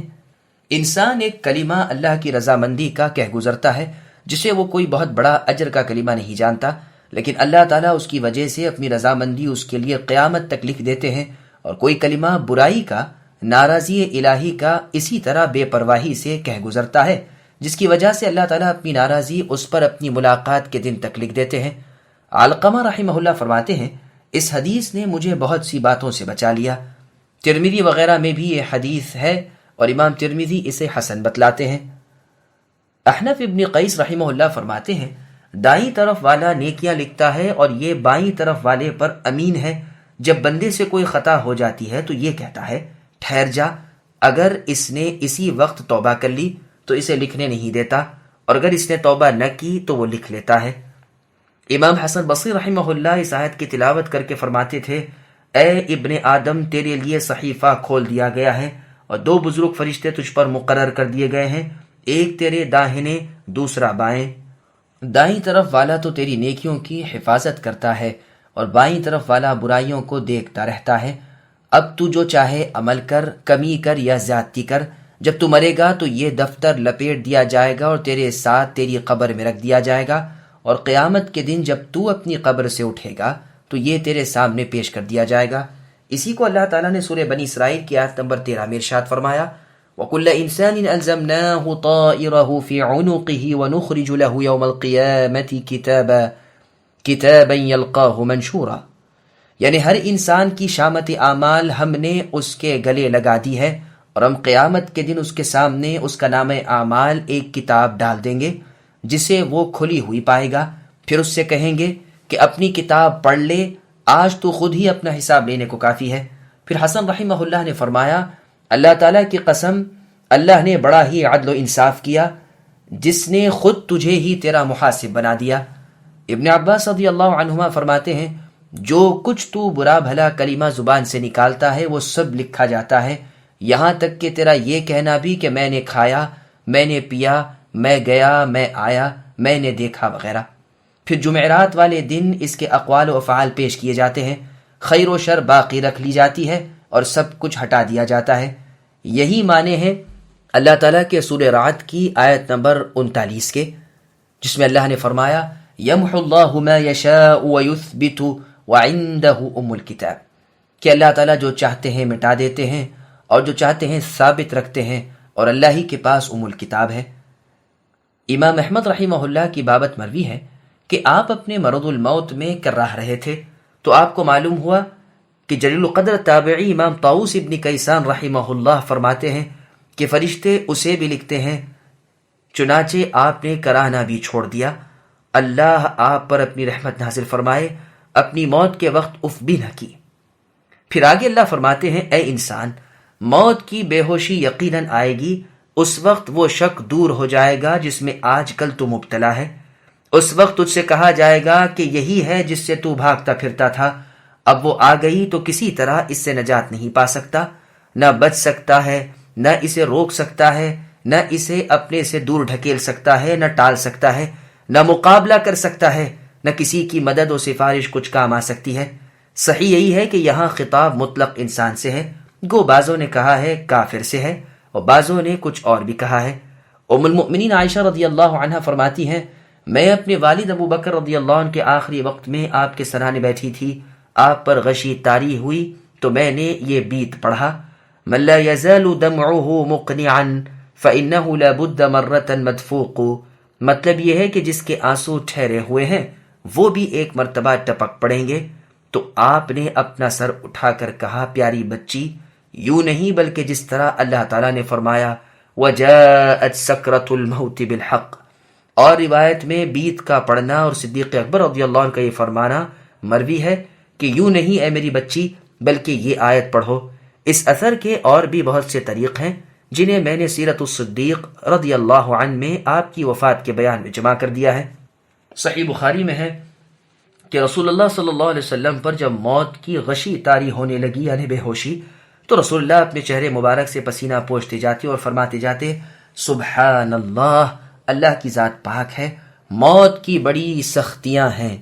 انسان ایک کلمہ اللہ کی رضامندی کا کہہ گزرتا ہے جسے وہ کوئی بہت بڑا اجر کا کلمہ نہیں جانتا، لیکن اللہ تعالیٰ اس کی وجہ سے اپنی رضامندی اس کے لیے قیامت تک لکھ دیتے ہیں. اور کوئی کلمہ برائی کا، ناراضی الہی کا اسی طرح بے پرواہی سے کہہ گزرتا ہے جس کی وجہ سے اللہ تعالیٰ اپنی ناراضی اس پر اپنی ملاقات کے دن تک لکھ دیتے ہیں. علقمہ رحمہ اللہ فرماتے ہیں اس حدیث نے مجھے بہت سی باتوں سے بچا لیا۔ ترمذی وغیرہ میں بھی یہ حدیث ہے اور امام ترمذی اسے حسن بتلاتے ہیں۔ احنف ابن قیس رحمہ اللہ فرماتے ہیں دائیں طرف والا نیکیاں لکھتا ہے اور یہ بائیں طرف والے پر امین ہے۔ جب بندے سے کوئی خطا ہو جاتی ہے تو یہ کہتا ہے ٹھہر جا، اگر اس نے اسی وقت توبہ کر لی تو اسے لکھنے نہیں دیتا، اور اگر اس نے توبہ نہ کی تو وہ لکھ لیتا ہے۔ امام حسن بصری رحمہ اللہ اس آیت کی تلاوت کر کے فرماتے تھے اے ابن آدم تیرے لیے صحیفہ کھول دیا گیا ہے اور دو بزرگ فرشتے تجھ پر مقرر کر دیے گئے ہیں، ایک تیرے داہنے دوسرا بائیں۔ دائیں طرف والا تو تیری نیکیوں کی حفاظت کرتا ہے اور بائیں طرف والا برائیوں کو دیکھتا رہتا ہے۔ اب تو جو چاہے عمل کر، کمی کر یا زیادتی کر، جب تو مرے گا تو یہ دفتر لپیٹ دیا جائے گا اور تیرے ساتھ تیری قبر میں رکھ دیا جائے گا، اور قیامت کے دن جب تو اپنی قبر سے اٹھے گا تو یہ تیرے سامنے پیش کر دیا جائے گا۔ اسی کو اللہ تعالیٰ نے سورہ بنی اسرائیل کی آیت نمبر 13 میں ارشاد فرمایا وَكُلَّ إِنسَانٍ أَلْزَمْنَاهُ طَائِرَهُ فِي عُنُقِهِ وَنُخْرِجُ لَهُ يَوْمَ الْقِيَامَةِ كِتَابًا يَلْقَاهُ مَنشُورًا، یعنی ہر انسان کی شامت اعمال ہم نے اس کے گلے لگا دی ہے، اور ہم قیامت کے دن اس کے سامنے اس کا نام اعمال ایک کتاب ڈال دیں گے جسے وہ کھلی ہوئی پائے گا۔ پھر اس سے کہیں گے کہ اپنی کتاب پڑھ لے، آج تو خود ہی اپنا حساب لینے کو کافی ہے۔ پھر حسن رحمہ اللہ نے فرمایا اللہ تعالیٰ کی قسم، اللہ نے بڑا ہی عدل و انصاف کیا جس نے خود تجھے ہی تیرا محاسب بنا دیا۔ ابن عباس رضی اللہ عنہما فرماتے ہیں جو کچھ تو برا بھلا کلمہ زبان سے نکالتا ہے وہ سب لکھا جاتا ہے، یہاں تک کہ تیرا یہ کہنا بھی کہ میں نے کھایا، میں نے پیا، میں گیا، میں آیا، میں نے دیکھا وغیرہ۔ پھر جمعرات والے دن اس کے اقوال و افعال پیش کیے جاتے ہیں، خیر و شر باقی رکھ لی جاتی ہے اور سب کچھ ہٹا دیا جاتا ہے۔ یہی معنی ہے اللہ تعالیٰ کے سورہ رعد کی آیت نمبر 39 کے، جس میں اللہ نے فرمایا یمحو اللہ ما یشاء ویثبت وعندہ ام الکتاب، کہ اللہ تعالیٰ جو چاہتے ہیں مٹا دیتے ہیں اور جو چاہتے ہیں ثابت رکھتے ہیں، اور اللہ ہی کے پاس ام الکتاب ہے۔ امام احمد رحمہ اللہ کی بابت مروی ہے کہ آپ اپنے مرض الموت میں کرراہ رہے تھے تو آپ کو معلوم ہوا کہ جلیل القدر تابعی امام طاؤس ابن کیسان رحمہ اللہ فرماتے ہیں کہ فرشتے اسے بھی لکھتے ہیں، چنانچہ آپ نے کراہنا بھی چھوڑ دیا، اللہ آپ پر اپنی رحمت نازل فرمائے، اپنی موت کے وقت اف بھی نہ کی۔ پھر آگے اللہ فرماتے ہیں اے انسان، موت کی بے ہوشی یقیناً آئے گی، اس وقت وہ شک دور ہو جائے گا جس میں آج کل تو مبتلا ہے، اس وقت تجھ سے کہا جائے گا کہ یہی ہے جس سے تو بھاگتا پھرتا تھا، اب وہ آ گئی تو کسی طرح اس سے نجات نہیں پا سکتا، نہ بچ سکتا ہے، نہ اسے روک سکتا ہے، نہ اسے اپنے سے دور ڈھکیل سکتا ہے، نہ ٹال سکتا ہے، نہ مقابلہ کر سکتا ہے، نہ کسی کی مدد و سفارش کچھ کام آ سکتی ہے۔ صحیح یہی ہے کہ یہاں خطاب مطلق انسان سے ہے، گو بعضوں نے کہا ہے کافر سے ہے اور بعضوں نے کچھ اور بھی کہا ہے۔ ام المؤمنین عائشہ رضی اللہ عنہ فرماتی ہیں میں اپنے والد ابو بکر رضی اللہ عنہ کے آخری وقت میں آپ کے سرانے بیٹھی تھی، آپ پر غشی طاری ہوئی تو میں نے یہ بیت پڑھا من لا يزال دمعه مقنعا فإنه لا بد مرة مدفوق، مطلب یہ ہے کہ جس کے آنسو ٹھہرے ہوئے ہیں وہ بھی ایک مرتبہ ٹپک پڑیں گے۔ تو آپ نے اپنا سر اٹھا کر کہا پیاری بچی، یوں نہیں بلکہ جس طرح اللہ تعالیٰ نے فرمایا وَجَاءَتْ سَكْرَةُ الْمَوْتِ بِالْحَقِّ، اور روایت میں بیت کا پڑھنا اور صدیق اکبر رضی اللہ عنہ کا یہ فرمانا مروی ہے کہ یوں نہیں اے میری بچی بلکہ یہ آیت پڑھو۔ اس اثر کے اور بھی بہت سے طریق ہیں جنہیں میں نے سیرت الصدیق رضی اللہ عنہ میں آپ کی وفات کے بیان میں جمع کر دیا ہے۔ صحیح بخاری میں ہے کہ رسول اللہ صلی اللہ علیہ وسلم پر جب موت کی غشی طاری ہونے لگی یعنی بے ہوشی، تو رسول اللہ اپنے چہرے مبارک سے پسینہ پوچھتے جاتے اور فرماتے جاتے سبحان اللہ، اللہ کی ذات پاک ہے، موت کی بڑی سختیاں ہیں۔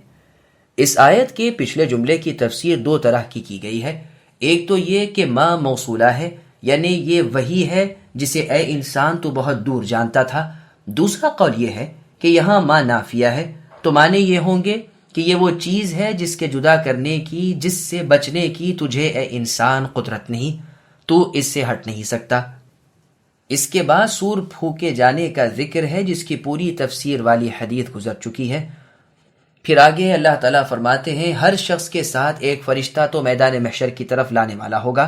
اس آیت کے پچھلے جملے کی تفسیر دو طرح کی گئی ہے، ایک تو یہ کہ ما موصولہ ہے، یعنی یہ وہی ہے جسے اے انسان تو بہت دور جانتا تھا۔ دوسرا قول یہ ہے کہ یہاں ما نافیہ ہے، تو معنی یہ ہوں گے کہ یہ وہ چیز ہے جس کے جدا کرنے کی، جس سے بچنے کی تجھے اے انسان قدرت نہیں، تو اس سے ہٹ نہیں سکتا۔ اس کے بعد سور پھونکے جانے کا ذکر ہے جس کی پوری تفسیر والی حدیث گزر چکی ہے۔ پھر آگے اللہ تعالیٰ فرماتے ہیں ہر شخص کے ساتھ ایک فرشتہ تو میدان محشر کی طرف لانے والا ہوگا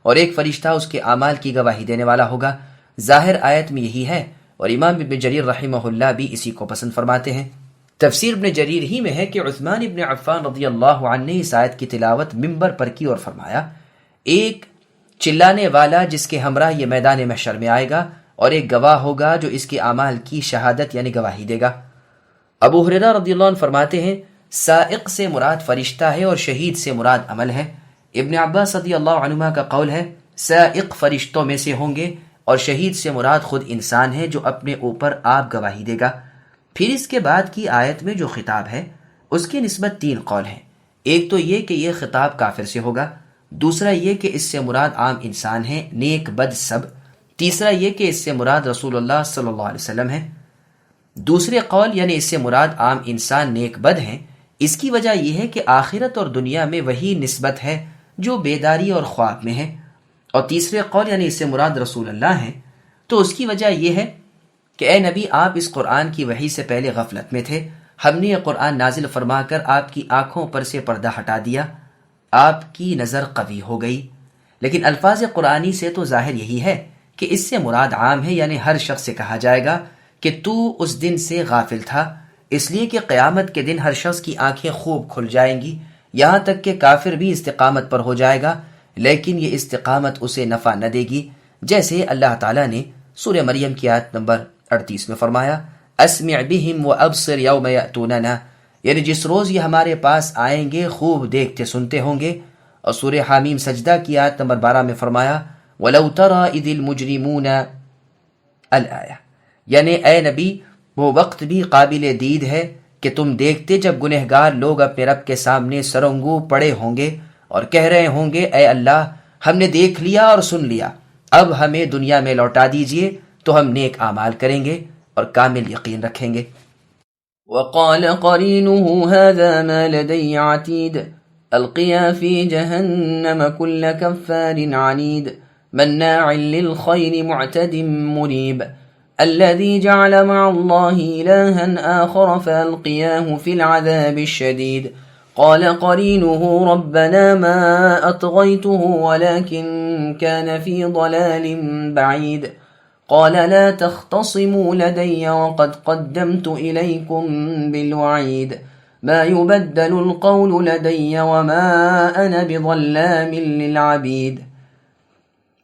اور ایک فرشتہ اس کے اعمال کی گواہی دینے والا ہوگا۔ ظاہر آیت میں یہی ہے اور امام ابن جریر رحمہ اللہ بھی اسی کو پسند فرماتے ہیں۔ تفسیر ابن جریر ہی میں ہے کہ عثمان ابن عفان رضی اللہ عنہ نے اس آیت کی تلاوت ممبر پر کی اور فرمایا، ایک چلانے والا جس کے ہمراہ یہ میدان محشر میں آئے گا اور ایک گواہ ہوگا جو اس کے اعمال کی شہادت یعنی گواہی دے گا۔ ابو ہریرہ رضی اللہ عنہ فرماتے ہیں سائق سے مراد فرشتہ ہے اور شہید سے مراد عمل ہے۔ ابن عباس رضی اللہ عنہما کا قول ہے سائق فرشتوں میں سے ہوں گے اور شہید سے مراد خود انسان ہے جو اپنے اوپر آپ گواہی دے گا۔ پھر اس کے بعد کی آیت میں جو خطاب ہے اس کی نسبت 3 قول ہیں۔ ایک تو یہ کہ یہ خطاب کافر سے ہوگا، دوسرا یہ کہ اس سے مراد عام انسان ہے نیک بد سب، تیسرا یہ کہ اس سے مراد رسول اللہ صلی اللہ علیہ وسلم ہے۔ دوسرے قول یعنی اس سے مراد عام انسان نیک بد ہیں، اس کی وجہ یہ ہے کہ آخرت اور دنیا میں وہی نسبت ہے جو بیداری اور خواب میں ہے، اور تیسرے قول یعنی اس سے مراد رسول اللہ ہیں، تو اس کی وجہ یہ ہے کہ اے نبی آپ اس قرآن کی وحی سے پہلے غفلت میں تھے، ہم نے یہ قرآن نازل فرما کر آپ کی آنکھوں پر سے پردہ ہٹا دیا، آپ کی نظر قوی ہو گئی۔ لیکن الفاظ قرآنی سے تو ظاہر یہی ہے کہ اس سے مراد عام ہے، یعنی ہر شخص سے کہا جائے گا کہ تو اس دن سے غافل تھا، اس لیے کہ قیامت کے دن ہر شخص کی آنکھیں خوب کھل جائیں گی، یہاں تک کہ کافر بھی استقامت پر ہو جائے گا، لیکن یہ استقامت اسے نفع نہ دے گی، جیسے اللہ تعالیٰ نے سورہ مریم کی آیت نمبر 38 میں فرمایا اسمع بہم وابصر یوم یأتوننا، یعنی جس روز یہ ہمارے پاس آئیں گے خوب دیکھتے سنتے ہوں گے۔ اور سورہ حامیم سجدہ کی آیت نمبر 12 میں فرمایا وَلَوْ تَرَى إِذِ الْمُجْرِمُونَ الآیہ، یعنی اے نبی وہ وقت بھی قابل دید ہے کہ تم دیکھتے جب گنہگار لوگ اپنے رب کے سامنے سرنگو پڑے ہوں گے اور کہہ رہے ہوں گے اے اللہ ہم نے دیکھ لیا اور سن لیا، اب ہمیں دنیا میں لوٹا دیجئے تو ہم نیک اعمال کریں گے اور کامل یقین رکھیں گے۔ وقال قرينه هذا ما لدي عتيد القيا في جهنم كل كفار عنيد مناع للخير معتد مريب الذي جعل مع الله إلها آخر فألقياه في العذاب الشديد قال قرينه ربنا ما أطغيته ولكن كان في ضلال بعيد قال لا تختصموا لدي وقد قدمت إليكم بالوعيد ما يبدل القول لدي وما أنا بظلام للعبيد۔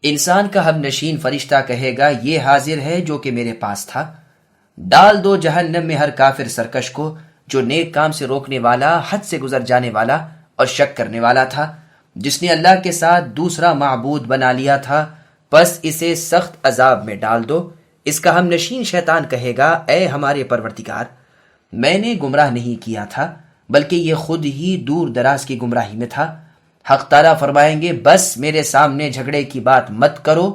انسان کا ہم نشین فرشتہ کہے گا یہ حاضر ہے جو کہ میرے پاس تھا، ڈال دو جہنم میں ہر کافر سرکش کو جو نیک کام سے روکنے والا، حد سے گزر جانے والا اور شک کرنے والا تھا، جس نے اللہ کے ساتھ دوسرا معبود بنا لیا تھا، بس اسے سخت عذاب میں ڈال دو۔ اس کا ہم نشین شیطان کہے گا اے ہمارے پروردگار میں نے گمراہ نہیں کیا تھا بلکہ یہ خود ہی دور دراز کی گمراہی میں تھا۔ حق تعالیٰ فرمائیں گے بس میرے سامنے جھگڑے کی بات مت کرو،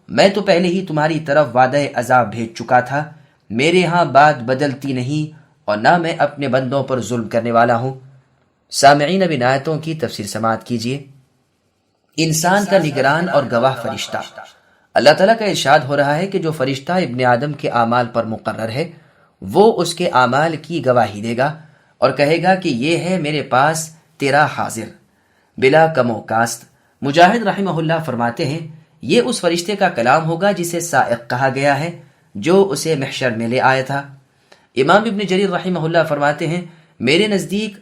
میں تو پہلے ہی تمہاری طرف وعدہ عذاب بھیج چکا تھا، میرے ہاں بات بدلتی نہیں اور نہ میں اپنے بندوں پر ظلم کرنے والا ہوں۔ سامعین اب ان آیتوں کی تفسیر سماعت کیجیے۔ انسان کا نگران اور گواہ فرشتہ، اللہ تعالیٰ کا ارشاد ہو رہا ہے کہ جو فرشتہ ابن آدم کے اعمال پر مقرر ہے وہ اس کے اعمال کی گواہی دے گا اور کہے گا کہ یہ ہے میرے پاس تیرا حاضر بلا کم و کاست۔ مجاہد رحمہ اللہ فرماتے ہیں یہ اس فرشتے کا کلام ہوگا جسے سائق کہا گیا ہے جو اسے محشر میں لے آیا تھا۔ امام ابن جریر رحمہ اللہ فرماتے ہیں میرے نزدیک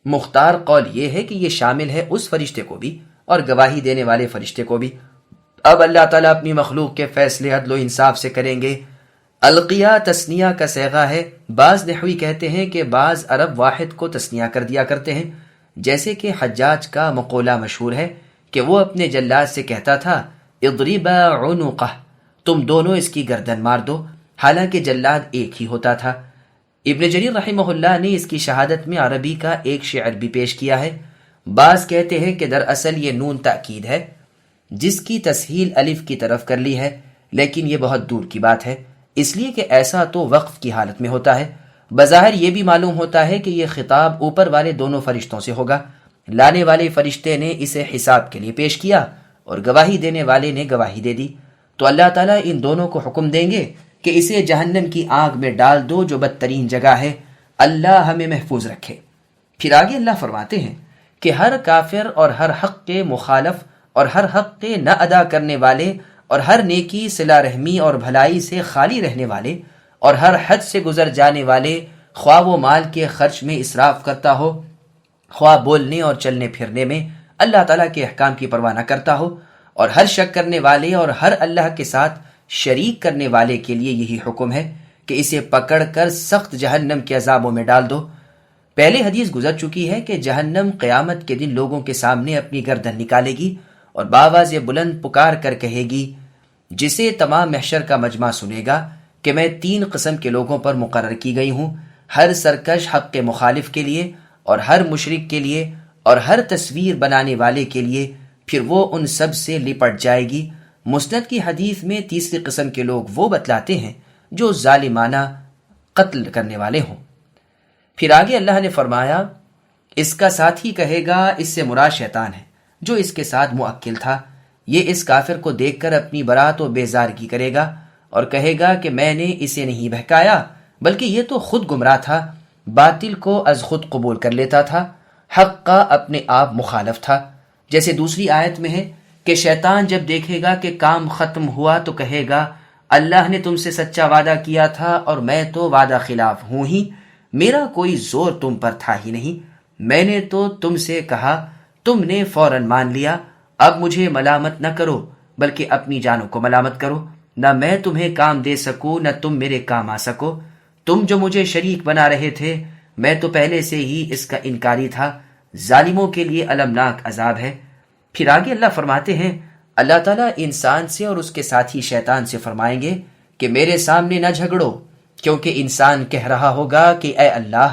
مختار قول یہ ہے کہ یہ شامل ہے اس فرشتے کو بھی اور گواہی دینے والے فرشتے کو بھی۔ اب اللہ تعالیٰ اپنی مخلوق کے فیصلے عدل و انصاف سے کریں گے۔ القیا تثنیہ کا صیغہ ہے، بعض نحوی کہتے ہیں کہ بعض عرب واحد کو تثنیہ کر دیا کرتے ہیں، جیسے کہ حجاج کا مقولہ مشہور ہے کہ وہ اپنے جلاد سے کہتا تھا اضربا عنقہ، تم دونوں اس کی گردن مار دو، حالانکہ جلاد ایک ہی ہوتا تھا۔ ابن جریر رحمہ اللہ نے اس کی شہادت میں عربی کا ایک شعر بھی پیش کیا ہے۔ بعض کہتے ہیں کہ دراصل یہ نون تاکید ہے جس کی تسہیل الف کی طرف کر لی ہے، لیکن یہ بہت دور کی بات ہے، اس لیے کہ ایسا تو وقف کی حالت میں ہوتا ہے۔ بظاہر یہ بھی معلوم ہوتا ہے کہ یہ خطاب اوپر والے دونوں فرشتوں سے ہوگا، لانے والے فرشتے نے اسے حساب کے لیے پیش کیا اور گواہی دینے والے نے گواہی دے دی، تو اللہ تعالیٰ ان دونوں کو حکم دیں گے کہ اسے جہنم کی آگ میں ڈال دو جو بدترین جگہ ہے، اللہ ہمیں محفوظ رکھے۔ پھر آگے اللہ فرماتے ہیں کہ ہر کافر اور ہر حق کے مخالف اور ہر حق کے نہ ادا کرنے والے اور ہر نیکی صلہ رحمی اور بھلائی سے خالی رہنے والے اور ہر حد سے گزر جانے والے، خواہ وہ مال کے خرچ میں اسراف کرتا ہو، خواہ بولنے اور چلنے پھرنے میں اللہ تعالیٰ کے احکام کی پرواہ نہ کرتا ہو، اور ہر شک کرنے والے اور ہر اللہ کے ساتھ شریک کرنے والے کے لیے یہی حکم ہے کہ اسے پکڑ کر سخت جہنم کے عذابوں میں ڈال دو۔ پہلے حدیث گزر چکی ہے کہ جہنم قیامت کے دن لوگوں کے سامنے اپنی گردن نکالے گی اور بآواز بلند پکار کر کہے گی، جسے تمام محشر کا مجمع سنے گا، کہ میں 3 قسم کے لوگوں پر مقرر کی گئی ہوں، ہر سرکش حق کے مخالف کے لیے اور ہر مشرک کے لیے اور ہر تصویر بنانے والے کے لیے، پھر وہ ان سب سے لپٹ جائے گی۔ مسند کی حدیث میں تیسری قسم کے لوگ وہ بتلاتے ہیں جو ظالمانہ قتل کرنے والے ہوں۔ پھر آگے اللہ نے فرمایا، اس کا ساتھی کہے گا، اس سے مراد شیطان ہے جو اس کے ساتھ موکل تھا، یہ اس کافر کو دیکھ کر اپنی برات و بیزارگی کرے گا اور کہے گا کہ میں نے اسے نہیں بہکایا، بلکہ یہ تو خود گمراہ تھا، باطل کو از خود قبول کر لیتا تھا، حق کا اپنے آپ مخالف تھا۔ جیسے دوسری آیت میں ہے کہ شیطان جب دیکھے گا کہ کام ختم ہوا تو کہے گا، اللہ نے تم سے سچا وعدہ کیا تھا اور میں تو وعدہ خلاف ہوں ہی، میرا کوئی زور تم پر تھا ہی نہیں، میں نے تو تم سے کہا، تم نے فوراً مان لیا، اب مجھے ملامت نہ کرو بلکہ اپنی جانوں کو ملامت کرو، نہ میں تمہیں کام دے سکوں نہ تم میرے کام آ سکو، تم جو مجھے شریک بنا رہے تھے میں تو پہلے سے ہی اس کا انکاری تھا، ظالموں کے لیے المناک عذاب ہے۔ پھر آگے اللہ فرماتے ہیں، اللہ تعالیٰ انسان سے اور اس کے ساتھی شیطان سے فرمائیں گے کہ میرے سامنے نہ جھگڑو، کیونکہ انسان کہہ رہا ہوگا کہ اے اللہ،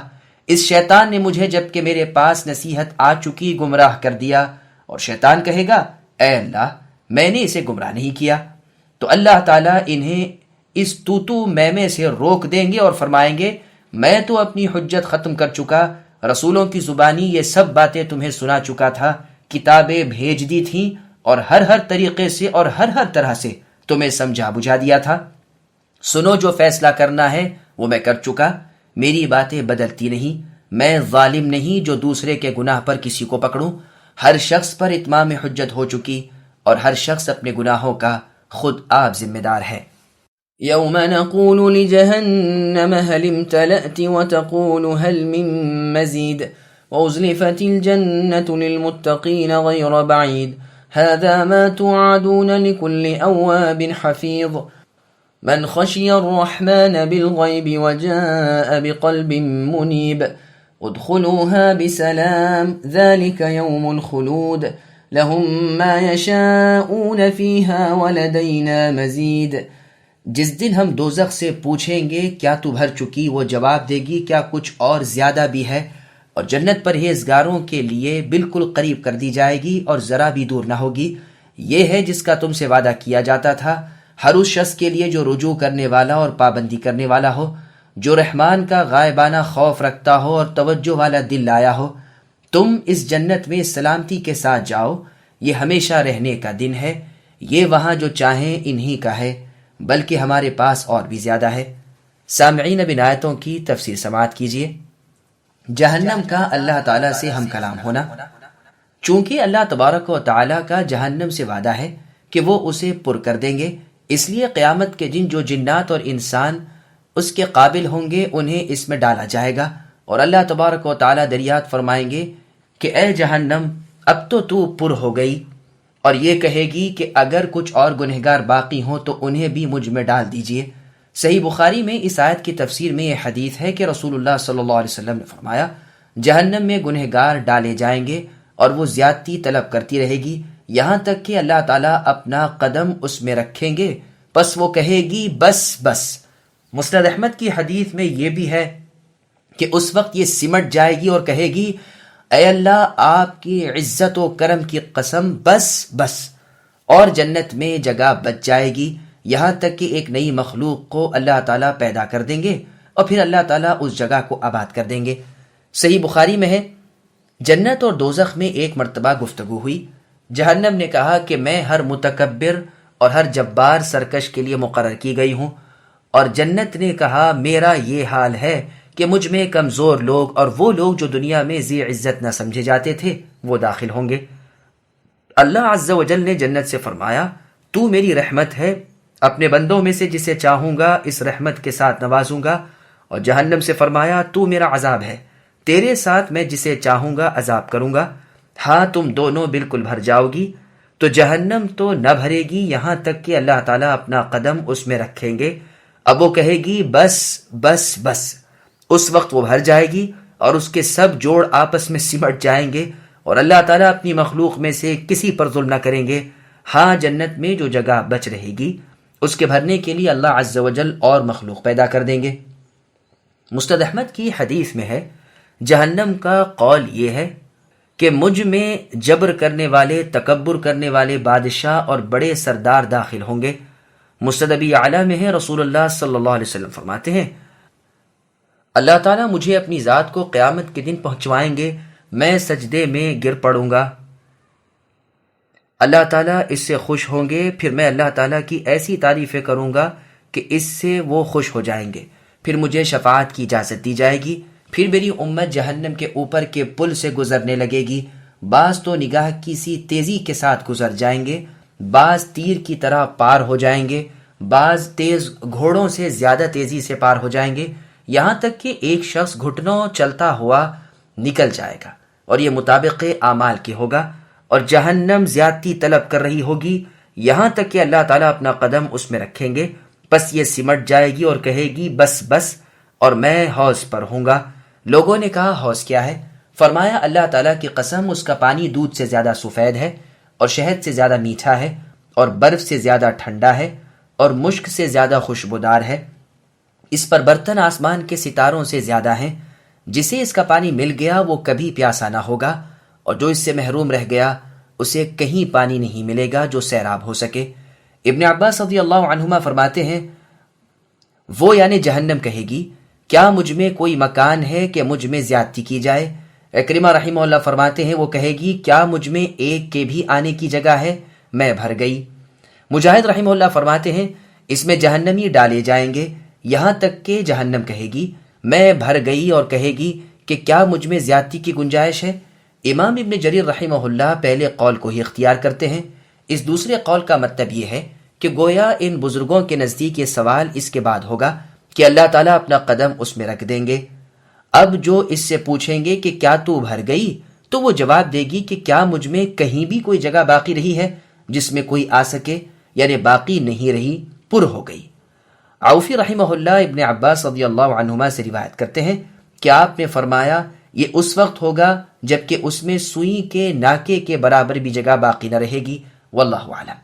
اس شیطان نے مجھے جبکہ میرے پاس نصیحت آ چکی گمراہ کر دیا، اور شیطان کہے گا، اے اللہ، میں نے اسے گمراہ نہیں کیا۔ تو اللہ تعالیٰ انہیں اس تو میں سے روک دیں گے اور فرمائیں گے، میں تو اپنی حجت ختم کر چکا، رسولوں کی زبانی یہ سب باتیں تمہیں سنا چکا تھا، کتابیں بھیج دی تھیں اور ہر طریقے سے اور ہر طرح سے تمہیں سمجھا بجھا دیا تھا، سنو جو فیصلہ کرنا ہے وہ میں کر چکا، میری باتیں بدلتی نہیں، میں ظالم نہیں جو دوسرے کے گناہ پر کسی کو پکڑوں، ہر شخص پر اتمام حجت ہو چکی اور ہر شخص اپنے گناہوں کا خود آپ ذمہ دار ہے۔ يوم نقول لجهنم هل امتلأت وتقول هل من مزيد وأزلفت الجنة للمتقين غير بعيد هذا ما توعدون لكل أواب حفيظ من خشي الرحمن بالغيب وجاء بقلب منيب ادخلوها بسلام ذلك يوم الخلود لهم ما يشاءون فيها ولدينا مزيد۔ جس دن ہم دوزخ سے پوچھیں گے کیا تو بھر چکی، وہ جواب دے گی کیا کچھ اور زیادہ بھی ہے، اور جنت پرہیزگاروں کے لیے بالکل قریب کر دی جائے گی اور ذرا بھی دور نہ ہوگی، یہ ہے جس کا تم سے وعدہ کیا جاتا تھا، ہر اس شخص کے لیے جو رجوع کرنے والا اور پابندی کرنے والا ہو، جو رحمان کا غائبانہ خوف رکھتا ہو اور توجہ والا دل لایا ہو۔ تم اس جنت میں سلامتی کے ساتھ جاؤ، یہ ہمیشہ رہنے کا دن ہے، یہ وہاں جو چاہیں انہی کا ہے، بلکہ ہمارے پاس اور بھی زیادہ ہے۔ سامعین، اب ان آیتوں کی تفسیر سماعت کیجیے۔ جہنم کا اللہ تعالیٰ سے ہم کلام ہونا، چونکہ اللہ تبارک و تعالیٰ کا جہنم سے وعدہ ہے کہ وہ اسے پر کر دیں گے، اس لیے قیامت کے دن جو جنات اور انسان اس کے قابل ہوں گے انہیں اس میں ڈالا جائے گا، اور اللہ تبارک و تعالیٰ دریات فرمائیں گے کہ اے جہنم اب تو پر ہو گئی، اور یہ کہے گی کہ اگر کچھ اور گنہگار باقی ہوں تو انہیں بھی مجھ میں ڈال دیجئے۔ صحیح بخاری میں اس آیت کی تفسیر میں یہ حدیث ہے کہ رسول اللہ صلی اللہ علیہ وسلم نے فرمایا، جہنم میں گنہگار ڈالے جائیں گے اور وہ زیادتی طلب کرتی رہے گی یہاں تک کہ اللہ تعالیٰ اپنا قدم اس میں رکھیں گے، پس وہ کہے گی بس بس۔ مسند احمد کی حدیث میں یہ بھی ہے کہ اس وقت یہ سمٹ جائے گی اور کہے گی، اے اللہ آپ کی عزت و کرم کی قسم بس بس، اور جنت میں جگہ بچ جائے گی یہاں تک کہ ایک نئی مخلوق کو اللہ تعالیٰ پیدا کر دیں گے اور پھر اللہ تعالیٰ اس جگہ کو آباد کر دیں گے۔ صحیح بخاری میں ہے، جنت اور دوزخ میں ایک مرتبہ گفتگو ہوئی، جہنم نے کہا کہ میں ہر متکبر اور ہر جبار سرکش کے لیے مقرر کی گئی ہوں، اور جنت نے کہا میرا یہ حال ہے کہ مجھ میں کمزور لوگ اور وہ لوگ جو دنیا میں ذی عزت نہ سمجھے جاتے تھے وہ داخل ہوں گے۔ اللہ عز و جل نے جنت سے فرمایا تو میری رحمت ہے، اپنے بندوں میں سے جسے چاہوں گا اس رحمت کے ساتھ نوازوں گا، اور جہنم سے فرمایا تو میرا عذاب ہے، تیرے ساتھ میں جسے چاہوں گا عذاب کروں گا، ہاں تم دونوں بالکل بھر جاؤ گی۔ تو جہنم تو نہ بھرے گی یہاں تک کہ اللہ تعالیٰ اپنا قدم اس میں رکھیں گے، اب وہ کہے گی بس بس بس، اس وقت وہ بھر جائے گی اور اس کے سب جوڑ آپس میں سمٹ جائیں گے، اور اللہ تعالیٰ اپنی مخلوق میں سے کسی پر ظلم نہ کریں گے۔ ہاں جنت میں جو جگہ بچ رہے گی اس کے بھرنے کے لیے اللہ عز و جل اور مخلوق پیدا کر دیں گے۔ مسند احمد کی حدیث میں ہے جہنم کا قول یہ ہے کہ مجھ میں جبر کرنے والے، تکبر کرنے والے بادشاہ اور بڑے سردار داخل ہوں گے۔ مسند ابی اعلیٰ میں ہے رسول اللہ صلی اللہ علیہ وسلم فرماتے ہیں اللہ تعالیٰ مجھے اپنی ذات کو قیامت کے دن پہنچوائیں گے، میں سجدے میں گر پڑوں گا، اللہ تعالیٰ اس سے خوش ہوں گے، پھر میں اللہ تعالیٰ کی ایسی تعریفیں کروں گا کہ اس سے وہ خوش ہو جائیں گے، پھر مجھے شفاعت کی اجازت دی جائے گی، پھر میری امت جہنم کے اوپر کے پل سے گزرنے لگے گی، بعض تو نگاہ کی سی تیزی کے ساتھ گزر جائیں گے، بعض تیر کی طرح پار ہو جائیں گے، بعض تیز گھوڑوں سے زیادہ تیزی سے پار ہو جائیں گے، یہاں تک کہ ایک شخص گھٹنوں چلتا ہوا نکل جائے گا، اور یہ مطابق اعمال کی ہوگا، اور جہنم زیادتی طلب کر رہی ہوگی یہاں تک کہ اللہ تعالیٰ اپنا قدم اس میں رکھیں گے، بس یہ سمٹ جائے گی اور کہے گی بس بس، اور میں حوض پر ہوں گا۔ لوگوں نے کہا حوض کیا ہے؟ فرمایا اللہ تعالیٰ کی قسم اس کا پانی دودھ سے زیادہ سفید ہے، اور شہد سے زیادہ میٹھا ہے، اور برف سے زیادہ ٹھنڈا ہے، اور مشک سے زیادہ خوشبودار ہے، اس پر برتن آسمان کے ستاروں سے زیادہ ہیں، جسے اس کا پانی مل گیا وہ کبھی پیاسا نہ ہوگا، اور جو اس سے محروم رہ گیا اسے کہیں پانی نہیں ملے گا جو سیراب ہو سکے۔ ابن عباس رضی اللہ عنہما فرماتے ہیں وہ یعنی جہنم کہے گی کیا مجھ میں کوئی مکان ہے کہ مجھ میں زیادتی کی جائے؟ اکرمہ رحمہ اللہ فرماتے ہیں وہ کہے گی کیا مجھ میں ایک کے بھی آنے کی جگہ ہے؟ میں بھر گئی۔ مجاہد رحمہ اللہ فرماتے ہیں اس میں جہنمی ڈالے جائیں گے یہاں تک کہ جہنم کہے گی میں بھر گئی، اور کہے گی کہ کیا مجھ میں زیادتی کی گنجائش ہے؟ امام ابن جریر رحمہ اللہ پہلے قول کو ہی اختیار کرتے ہیں، اس دوسرے قول کا مطلب یہ ہے کہ گویا ان بزرگوں کے نزدیک یہ سوال اس کے بعد ہوگا کہ اللہ تعالیٰ اپنا قدم اس میں رکھ دیں گے۔ اب جو اس سے پوچھیں گے کہ کیا تو بھر گئی، تو وہ جواب دے گی کہ کیا مجھ میں کہیں بھی کوئی جگہ باقی رہی ہے جس میں کوئی آ سکے، یعنی باقی نہیں رہی، پر ہو گئی۔ عوفی رحمہ اللہ ابن عباس رضی اللہ عنہما سے روایت کرتے ہیں کہ آپ نے فرمایا یہ اس وقت ہوگا جبکہ اس میں سوئی کے ناکے کے برابر بھی جگہ باقی نہ رہے گی، واللہ اعلم۔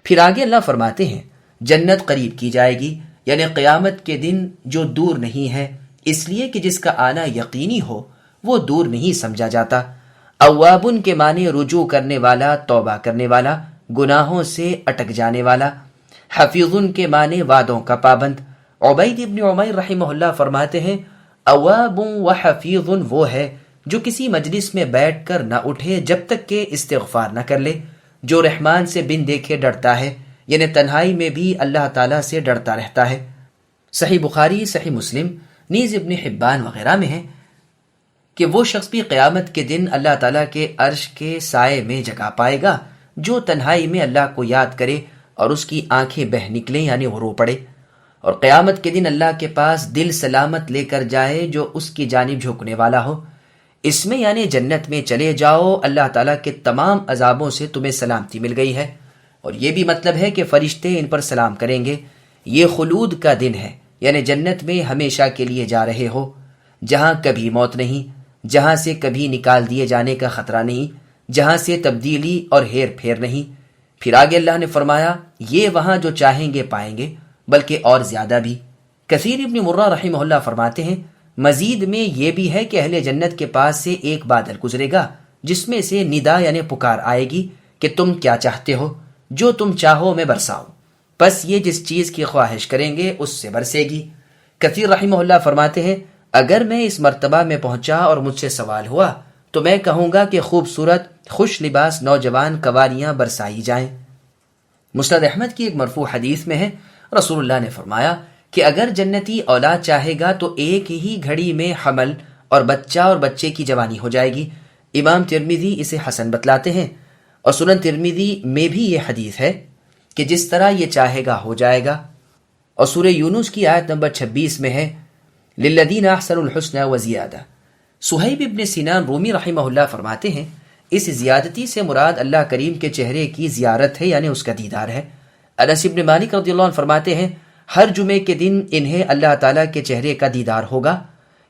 پھر آگے اللہ فرماتے ہیں جنت قریب کی جائے گی، یعنی قیامت کے دن جو دور نہیں ہے، اس لیے کہ جس کا آنا یقینی ہو وہ دور نہیں سمجھا جاتا۔ اوابن کے معنی رجوع کرنے والا، توبہ کرنے والا، گناہوں سے اٹک جانے والا۔ حفیظن کے معنی وعدوں کا پابند۔ عبید ابن عمیر رحمہ اللہ فرماتے ہیں اواب و حفیظ وہ ہے جو کسی مجلس میں بیٹھ کر نہ اٹھے جب تک کہ استغفار نہ کر لے، جو رحمان سے بن دیکھے ڈرتا ہے، یعنی تنہائی میں بھی اللہ تعالیٰ سے ڈرتا رہتا ہے۔ صحیح بخاری، صحیح مسلم، نیز ابن حبان وغیرہ میں ہے کہ وہ شخص بھی قیامت کے دن اللہ تعالیٰ کے عرش کے سائے میں جگہ پائے گا جو تنہائی میں اللہ کو یاد کرے اور اس کی آنکھیں بہہ نکلیں، یعنی وہ رو پڑے، اور قیامت کے دن اللہ کے پاس دل سلامت لے کر جائے جو اس کی جانب جھکنے والا ہو۔ اس میں یعنی جنت میں چلے جاؤ، اللہ تعالیٰ کے تمام عذابوں سے تمہیں سلامتی مل گئی ہے، اور یہ بھی مطلب ہے کہ فرشتے ان پر سلام کریں گے۔ یہ خلود کا دن ہے، یعنی جنت میں ہمیشہ کے لیے جا رہے ہو، جہاں کبھی موت نہیں، جہاں سے کبھی نکال دیے جانے کا خطرہ نہیں، جہاں سے تبدیلی اور ہیر پھیر نہیں۔ پھر آگے اللہ نے فرمایا یہ وہاں جو چاہیں گے پائیں گے، بلکہ اور زیادہ بھی۔ کثیر ابن مرہ رحمہ اللہ فرماتے ہیں مزید میں یہ بھی ہے کہ اہل جنت کے پاس سے ایک بادل گزرے گا جس میں سے ندا یعنی پکار آئے گی کہ تم کیا چاہتے ہو، جو تم چاہو میں برساؤں، بس یہ جس چیز کی خواہش کریں گے اس سے برسے گی۔ کثیر رحمہ اللہ فرماتے ہیں اگر میں اس مرتبہ میں پہنچا اور مجھ سے سوال ہوا تو میں کہوں گا کہ خوبصورت خوش لباس نوجوان قواریاں برسائی جائیں۔ مسند احمد کی ایک مرفوع حدیث میں ہے رسول اللہ نے فرمایا کہ اگر جنتی اولاد چاہے گا تو ایک ہی گھڑی میں حمل اور بچہ اور بچے کی جوانی ہو جائے گی۔ امام ترمذی اسے حسن بتلاتے ہیں، اور سنن ترمذی میں بھی یہ حدیث ہے کہ جس طرح یہ چاہے گا ہو جائے گا۔ اور سورہ یونس کی آیت نمبر 26 میں ہے للذین احسنوا الحسنى وزیادہ۔ صہیب ابن سنان رومی رحمہ اللہ فرماتے ہیں اس زیادتی سے مراد اللہ کریم کے چہرے کی زیارت ہے، یعنی اس کا دیدار ہے۔ انس ابن مالک رضی اللہ عنہ فرماتے ہیں ہر جمعے کے دن انہیں اللہ تعالیٰ کے چہرے کا دیدار ہوگا،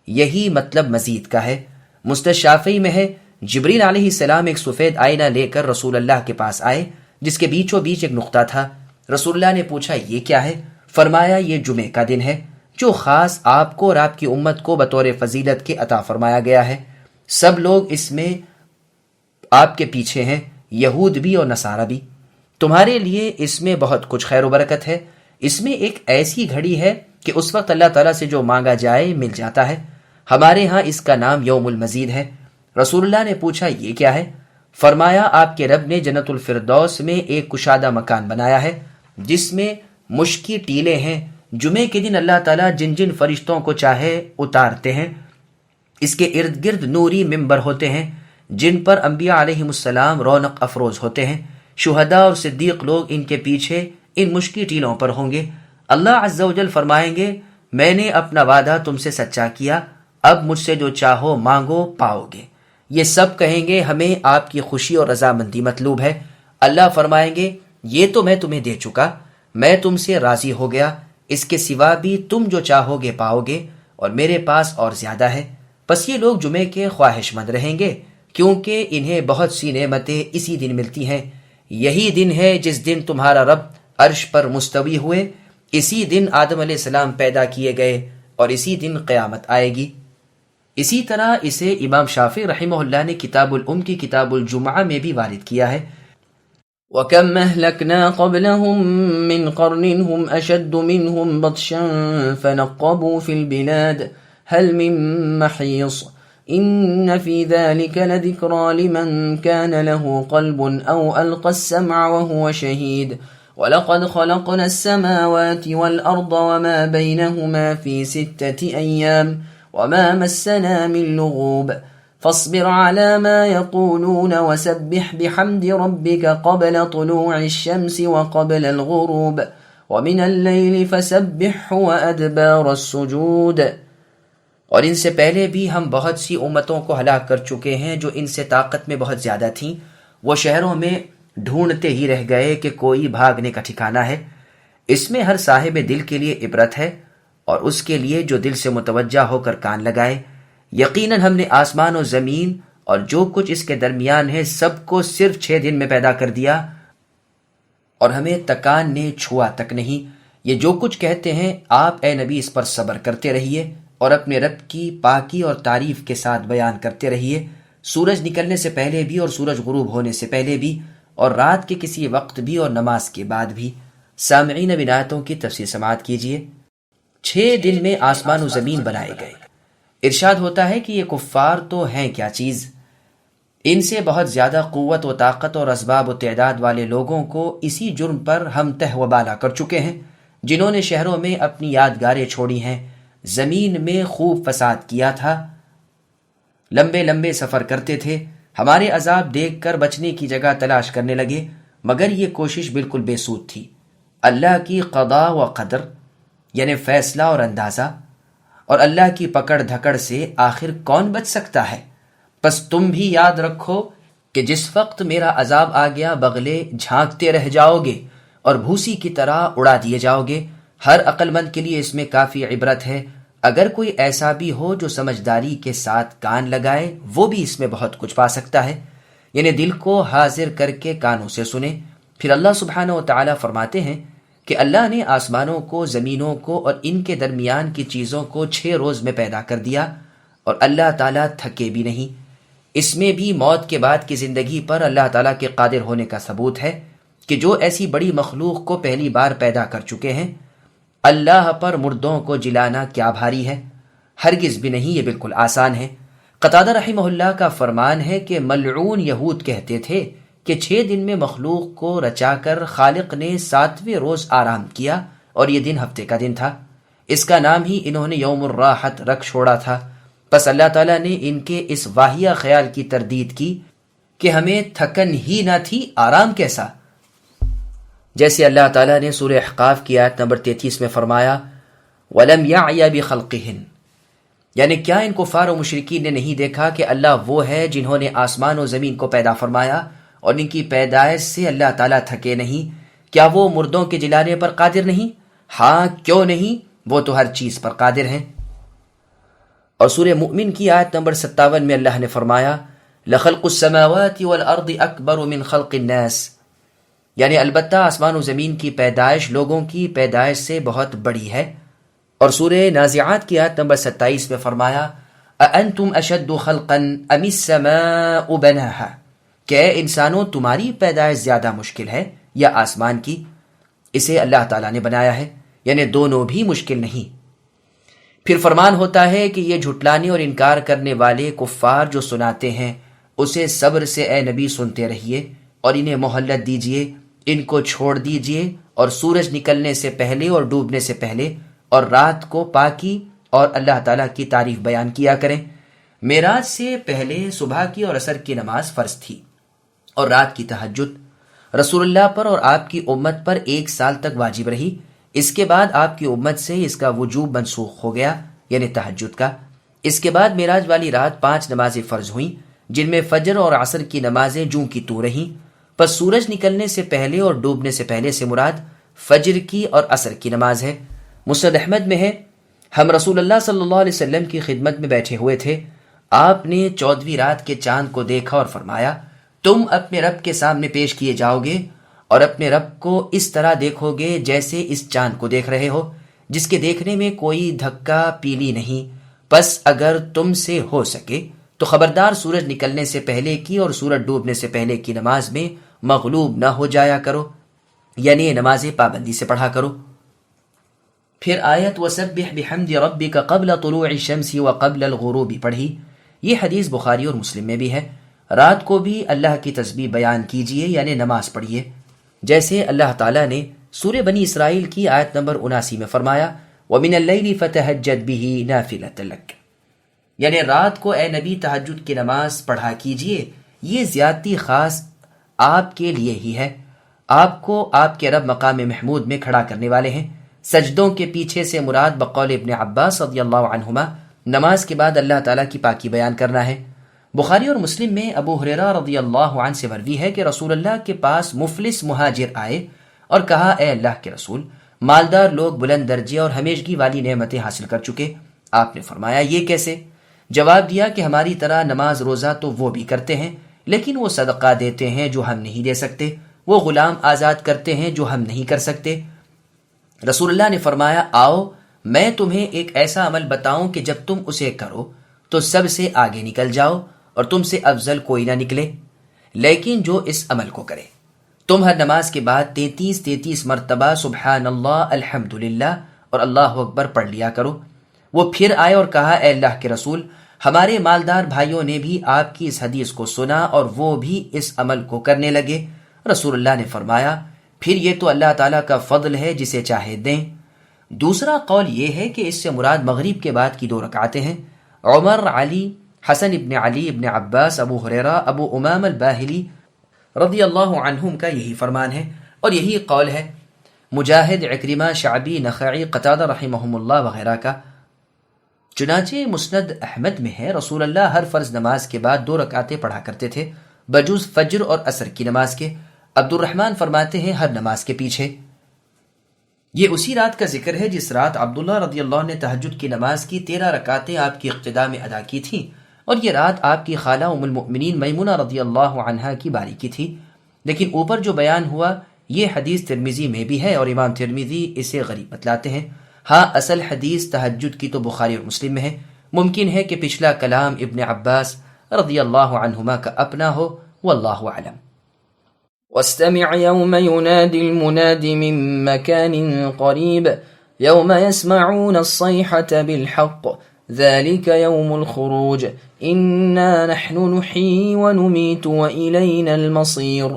یہی مطلب مزید کا ہے۔ مسند شافعی میں ہے جبریل علیہ السلام ایک سفید آئینہ لے کر رسول اللہ کے پاس آئے جس کے بیچوں بیچ ایک نقطہ تھا۔ رسول اللہ نے پوچھا یہ کیا ہے؟ فرمایا یہ جمعے کا دن ہے جو خاص آپ کو اور آپ کی امت کو بطور فضیلت کے عطا فرمایا گیا ہے۔ سب لوگ اس میں آپ کے پیچھے ہیں، یہود بھی اور نصارہ بھی۔ تمہارے لیے اس میں بہت کچھ خیر و برکت ہے۔ اس میں ایک ایسی گھڑی ہے کہ اس وقت اللہ تعالیٰ سے جو مانگا جائے مل جاتا ہے۔ ہمارے ہاں اس کا نام یوم المزید ہے۔ رسول اللہ نے پوچھا یہ کیا ہے؟ فرمایا آپ کے رب نے جنت الفردوس میں ایک کشادہ مکان بنایا ہے جس میں مشکی ٹیلے ہیں۔ جمعے کے دن اللہ تعالیٰ جن جن فرشتوں کو چاہے اتارتے ہیں۔ اس کے ارد گرد نوری ممبر ہوتے ہیں جن پر انبیاء علیہم السلام رونق افروز ہوتے ہیں۔ شہداء اور صدیق لوگ ان کے پیچھے ان مشکی ٹیلوں پر ہوں گے۔ اللہ عز و جل فرمائیں گے میں نے اپنا وعدہ تم سے سچا کیا، اب مجھ سے جو چاہو مانگو پاؤ گے۔ یہ سب کہیں گے ہمیں آپ کی خوشی اور رضامندی مطلوب ہے۔ اللہ فرمائیں گے یہ تو میں تمہیں دے چکا، میں تم سے راضی ہو گیا، اس کے سوا بھی تم جو چاہو گے پاؤ گے، اور میرے پاس اور زیادہ ہے۔ پس یہ لوگ جمعے کے خواہش مند رہیں گے کیونکہ انہیں بہت سی نعمتیں اسی دن ملتی ہیں۔ یہی دن ہے جس دن تمہارا رب عرش پر مستوی ہوئے، اسی دن آدم علیہ السلام پیدا کیے گئے، اور اسی دن قیامت آئے گی۔ اسی طرح اسے امام شافعی رحمہ اللہ نے کتاب الام کی کتاب الجمعہ میں بھی وارد کیا ہے۔ وَكَمْ أَهْلَكْنَا قَبْلَهُمْ مِنْ قَرْنٍ هُمْ أَشَدُّ مِنْهُمْ بَطْشًا فَنَقَّبُوا فِي الْبِلَادِ هَلْ مِنْ مَحِيصٍ إِنَّ فِي ذَلِكَ لَذِكْرَى لِمَنْ كَانَ لَهُ قَلْبٌ أَوْ أَلْقَى السَّمْعَ وَهُوَ شَهِيدٌ وَلَقَدْ خَلَقْنَا السَّمَاوَاتِ وَالْأَرْضَ وَمَا بَيْنَهُمَا فِي 6 أَيَّامٍ وَمَا مَسَّنَا مِن لُغُوبٍ فاصبر على ما يقولون وسبح بحمد ربك قبل طلوع الشمس وقبل الغروب ومن الليل فسبحه وأدبار السجود۔ اور ان سے پہلے بھی ہم بہت سی امتوں کو ہلاک کر چکے ہیں جو ان سے طاقت میں بہت زیادہ تھیں۔ وہ شہروں میں ڈھونڈتے ہی رہ گئے کہ کوئی بھاگنے کا ٹھکانہ ہے۔ اس میں ہر صاحب دل کے لیے عبرت ہے، اور اس کے لیے جو دل سے متوجہ ہو کر کان لگائے۔ یقیناً ہم نے آسمان و زمین اور جو کچھ اس کے درمیان ہے سب کو صرف 6 دن میں پیدا کر دیا، اور ہمیں تکان نے چھوا تک نہیں۔ یہ جو کچھ کہتے ہیں آپ اے نبی اس پر صبر کرتے رہیے اور اپنے رب کی پاکی اور تعریف کے ساتھ بیان کرتے رہیے، سورج نکلنے سے پہلے بھی اور سورج غروب ہونے سے پہلے بھی، اور رات کے کسی وقت بھی اور نماز کے بعد بھی۔ سامعین اب ان آیتوں کی تفسیر سماعت کیجیے۔ 6 دن میں آسمان و زمین بنائے گئے۔ ارشاد ہوتا ہے کہ یہ کفار تو ہیں کیا چیز، ان سے بہت زیادہ قوت و طاقت اور اسباب و تعداد والے لوگوں کو اسی جرم پر ہم تہ و بالا کر چکے ہیں، جنہوں نے شہروں میں اپنی یادگاریں چھوڑی ہیں، زمین میں خوب فساد کیا تھا، لمبے لمبے سفر کرتے تھے، ہمارے عذاب دیکھ کر بچنے کی جگہ تلاش کرنے لگے، مگر یہ کوشش بالکل بے سود تھی۔ اللہ کی قضاء و قدر یعنی فیصلہ اور اندازہ اور اللہ کی پکڑ دھکڑ سے آخر کون بچ سکتا ہے؟ پس تم بھی یاد رکھو کہ جس وقت میرا عذاب آ گیا بغلے جھانکتے رہ جاؤ گے اور بھوسی کی طرح اڑا دیے جاؤ گے۔ ہر عقل مند کے لیے اس میں کافی عبرت ہے۔ اگر کوئی ایسا بھی ہو جو سمجھداری کے ساتھ کان لگائے وہ بھی اس میں بہت کچھ پا سکتا ہے، یعنی دل کو حاضر کر کے کانوں سے سنے۔ پھر اللہ سبحانہ و تعالیٰ فرماتے ہیں کہ اللہ نے آسمانوں کو، زمینوں کو اور ان کے درمیان کی چیزوں کو 6 روز میں پیدا کر دیا، اور اللہ تعالیٰ تھکے بھی نہیں۔ اس میں بھی موت کے بعد کی زندگی پر اللہ تعالیٰ کے قادر ہونے کا ثبوت ہے کہ جو ایسی بڑی مخلوق کو پہلی بار پیدا کر چکے ہیں، اللہ پر مردوں کو جلانا کیا بھاری ہے؟ ہرگز بھی نہیں، یہ بالکل آسان ہے۔ قتادہ رحمہ اللہ کا فرمان ہے کہ ملعون یہود کہتے تھے کہ 6 دن میں مخلوق کو رچا کر خالق نے 7ویں روز آرام کیا، اور یہ دن ہفتے کا دن تھا۔ اس کا نام ہی انہوں نے یوم الراحت رکھ چھوڑا تھا۔ پس اللہ تعالیٰ نے ان کے اس واہیہ خیال کی تردید کی کہ ہمیں تھکن ہی نہ تھی، آرام کیسا؟ جیسے اللہ تعالیٰ نے سورہ احقاف کی آیت نمبر 33 میں فرمایا وَلَمْ يَعْيَ بِخَلْقِهِنْ، یعنی کیا ان کفار و مشرکین نے نہیں دیکھا کہ اللہ وہ ہے جنہوں نے آسمان و زمین کو پیدا فرمایا اور ان کی پیدائش سے اللہ تعالیٰ تھکے نہیں؟ کیا وہ مردوں کے جلانے پر قادر نہیں؟ ہاں، کیوں نہیں، وہ تو ہر چیز پر قادر ہیں۔ اور سورہ مؤمن کی آیت نمبر 57 میں اللہ نے فرمایا لَخَلْقُ السَّمَاوَاتِ وَالْأَرْضِ أَكْبَرُ مِنْ خَلْقِ النَّاسِ، یعنی البتہ آسمان و زمین کی پیدائش لوگوں کی پیدائش سے بہت بڑی ہے۔ اور سورہ نازعات کی آیت نمبر 27 میں فرمایا أَأَنْتُمْ أَشَدُّ خَلْقًا أَمِ السَّمَاءُ بَنَاهَا، کہ اے انسانوں تمہاری پیدائش زیادہ مشکل ہے یا آسمان کی؟ اسے اللہ تعالیٰ نے بنایا ہے، یعنی دونوں بھی مشکل نہیں۔ پھر فرمان ہوتا ہے کہ یہ جھٹلانے اور انکار کرنے والے کفار جو سناتے ہیں اسے صبر سے اے نبی سنتے رہیے اور انہیں مہلت دیجیے، ان کو چھوڑ دیجیے، اور سورج نکلنے سے پہلے اور ڈوبنے سے پہلے اور رات کو پاکی اور اللہ تعالیٰ کی تعریف بیان کیا کریں۔ معراج سے پہلے صبح کی اور عصر کی نماز فرض تھی اور رات کی تہجد رسول اللہ پر اور آپ کی امت پر 1 سال تک واجب رہی۔ اس کے بعد آپ کی امت سے اس کا وجوب منسوخ ہو گیا، یعنی تہجد کا۔ اس کے بعد معراج والی رات 5 نمازیں فرض ہوئیں، جن میں فجر اور عصر کی نمازیں جوں کی توں رہیں۔ پس سورج نکلنے سے پہلے اور ڈوبنے سے پہلے سے مراد فجر کی اور عصر کی نماز ہے۔ مسند احمد میں ہے ہم رسول اللہ صلی اللہ علیہ وسلم کی خدمت میں بیٹھے ہوئے تھے، آپ نے 14ویں رات کے چاند کو دیکھا اور فرمایا تم اپنے رب کے سامنے پیش کیے جاؤ گے اور اپنے رب کو اس طرح دیکھو گے جیسے اس چاند کو دیکھ رہے ہو، جس کے دیکھنے میں کوئی دھکا پیلی نہیں۔ پس اگر تم سے ہو سکے تو خبردار سورج نکلنے سے پہلے کی اور سورج ڈوبنے سے پہلے کی نماز میں مغلوب نہ ہو جایا کرو، یعنی نمازیں پابندی سے پڑھا کرو۔ پھر آیت وَسَبِّحْ بِحَمْدِ رَبِّكَ قَبْلَ طُلُوعِ الشَّمْسِ وَقَبْلَ الْغُرُوبِ پڑھی۔ یہ حدیث بخاری اور مسلم میں بھی ہے۔ رات کو بھی اللہ کی تسبیح بیان کیجئے، یعنی نماز پڑھیے، جیسے اللہ تعالیٰ نے سورہ بنی اسرائیل کی آیت نمبر 79 میں فرمایا وَمِنَ اللَّيْلِ فَتَهَجَّدْ بِهِ نَافِلَةً لَكَ، یعنی رات کو اے نبی تہجد کی نماز پڑھا کیجئے۔ یہ زیادتی خاص آپ کے لیے ہی ہے، آپ کو آپ کے رب مقام محمود میں کھڑا کرنے والے ہیں۔ سجدوں کے پیچھے سے مراد بقول ابن عباس رضی اللہ عنہما نماز کے بعد اللہ تعالیٰ کی پاکی بیان کرنا ہے۔ بخاری اور مسلم میں ابو ہریرہ رضی اللہ عنہ سے مروی ہے کہ رسول اللہ کے پاس مفلس مہاجر آئے اور کہا اے اللہ کے رسول، مالدار لوگ بلند درجے اور ہمیشگی والی نعمتیں حاصل کر چکے۔ آپ نے فرمایا یہ کیسے؟ جواب دیا کہ ہماری طرح نماز روزہ تو وہ بھی کرتے ہیں، لیکن وہ صدقہ دیتے ہیں جو ہم نہیں دے سکتے، وہ غلام آزاد کرتے ہیں جو ہم نہیں کر سکتے۔ رسول اللہ نے فرمایا آؤ میں تمہیں ایک ایسا عمل بتاؤں کہ جب تم اسے کرو تو سب سے آگے نکل جاؤ اور تم سے افضل کوئی نہ نکلے، لیکن جو اس عمل کو کرے تم ہر نماز کے بعد 33 مرتبہ سبحان اللہ الحمدللہ اور اللہ اکبر پڑھ لیا کرو۔ وہ پھر آئے اور کہا اے اللہ کے رسول، ہمارے مالدار بھائیوں نے بھی آپ کی اس حدیث کو سنا اور وہ بھی اس عمل کو کرنے لگے۔ رسول اللہ نے فرمایا پھر یہ تو اللہ تعالیٰ کا فضل ہے جسے چاہے دیں۔ دوسرا قول یہ ہے کہ اس سے مراد مغرب کے بعد کی 2 رکعتیں ہیں۔ عمر، علی، حسن ابن علی، ابن عباس، ابو ہریرہ، ابو امام الباہلی رضی اللہ عنہم کا یہی فرمان ہے اور یہی قول ہے مجاہد، عکرمہ، شعبی، نخعی، قتادہ رحمہم اللہ وغیرہ کا۔ چنانچہ مسند احمد میں ہے رسول اللہ ہر فرض نماز کے بعد 2 رکعتیں پڑھا کرتے تھے بجز فجر اور عصر کی نماز کے۔ عبد الرحمن فرماتے ہیں ہر نماز کے پیچھے۔ یہ اسی رات کا ذکر ہے جس رات عبداللہ رضی اللہ عنہ نے تہجد کی نماز کی 13 رکعتیں آپ کی اقتداء میں ادا کی تھیں، اور یہ رات آپ کی خالہ ام المؤمنین میمونہ رضی اللہ عنہا کی باری کی تھی۔ لیکن اوپر جو بیان ہوا یہ حدیث ترمذی میں بھی ہے اور امام ترمذی اسے غریب بتلاتے ہیں۔ ہاں اصل حدیث تہجد کی تو بخاری اور مسلم میں ہے۔ ممکن ہے کہ پچھلا کلام ابن عباس رضی اللہ عنہما کا اپنا ہو، واللہ اعلم۔ واستمع يوم ينادي المناد من مكان قريب يوم يسمعون الصيحة بالحق ذلك يوم الخروج إنا نحن نحيي ونميت وإلينا المصير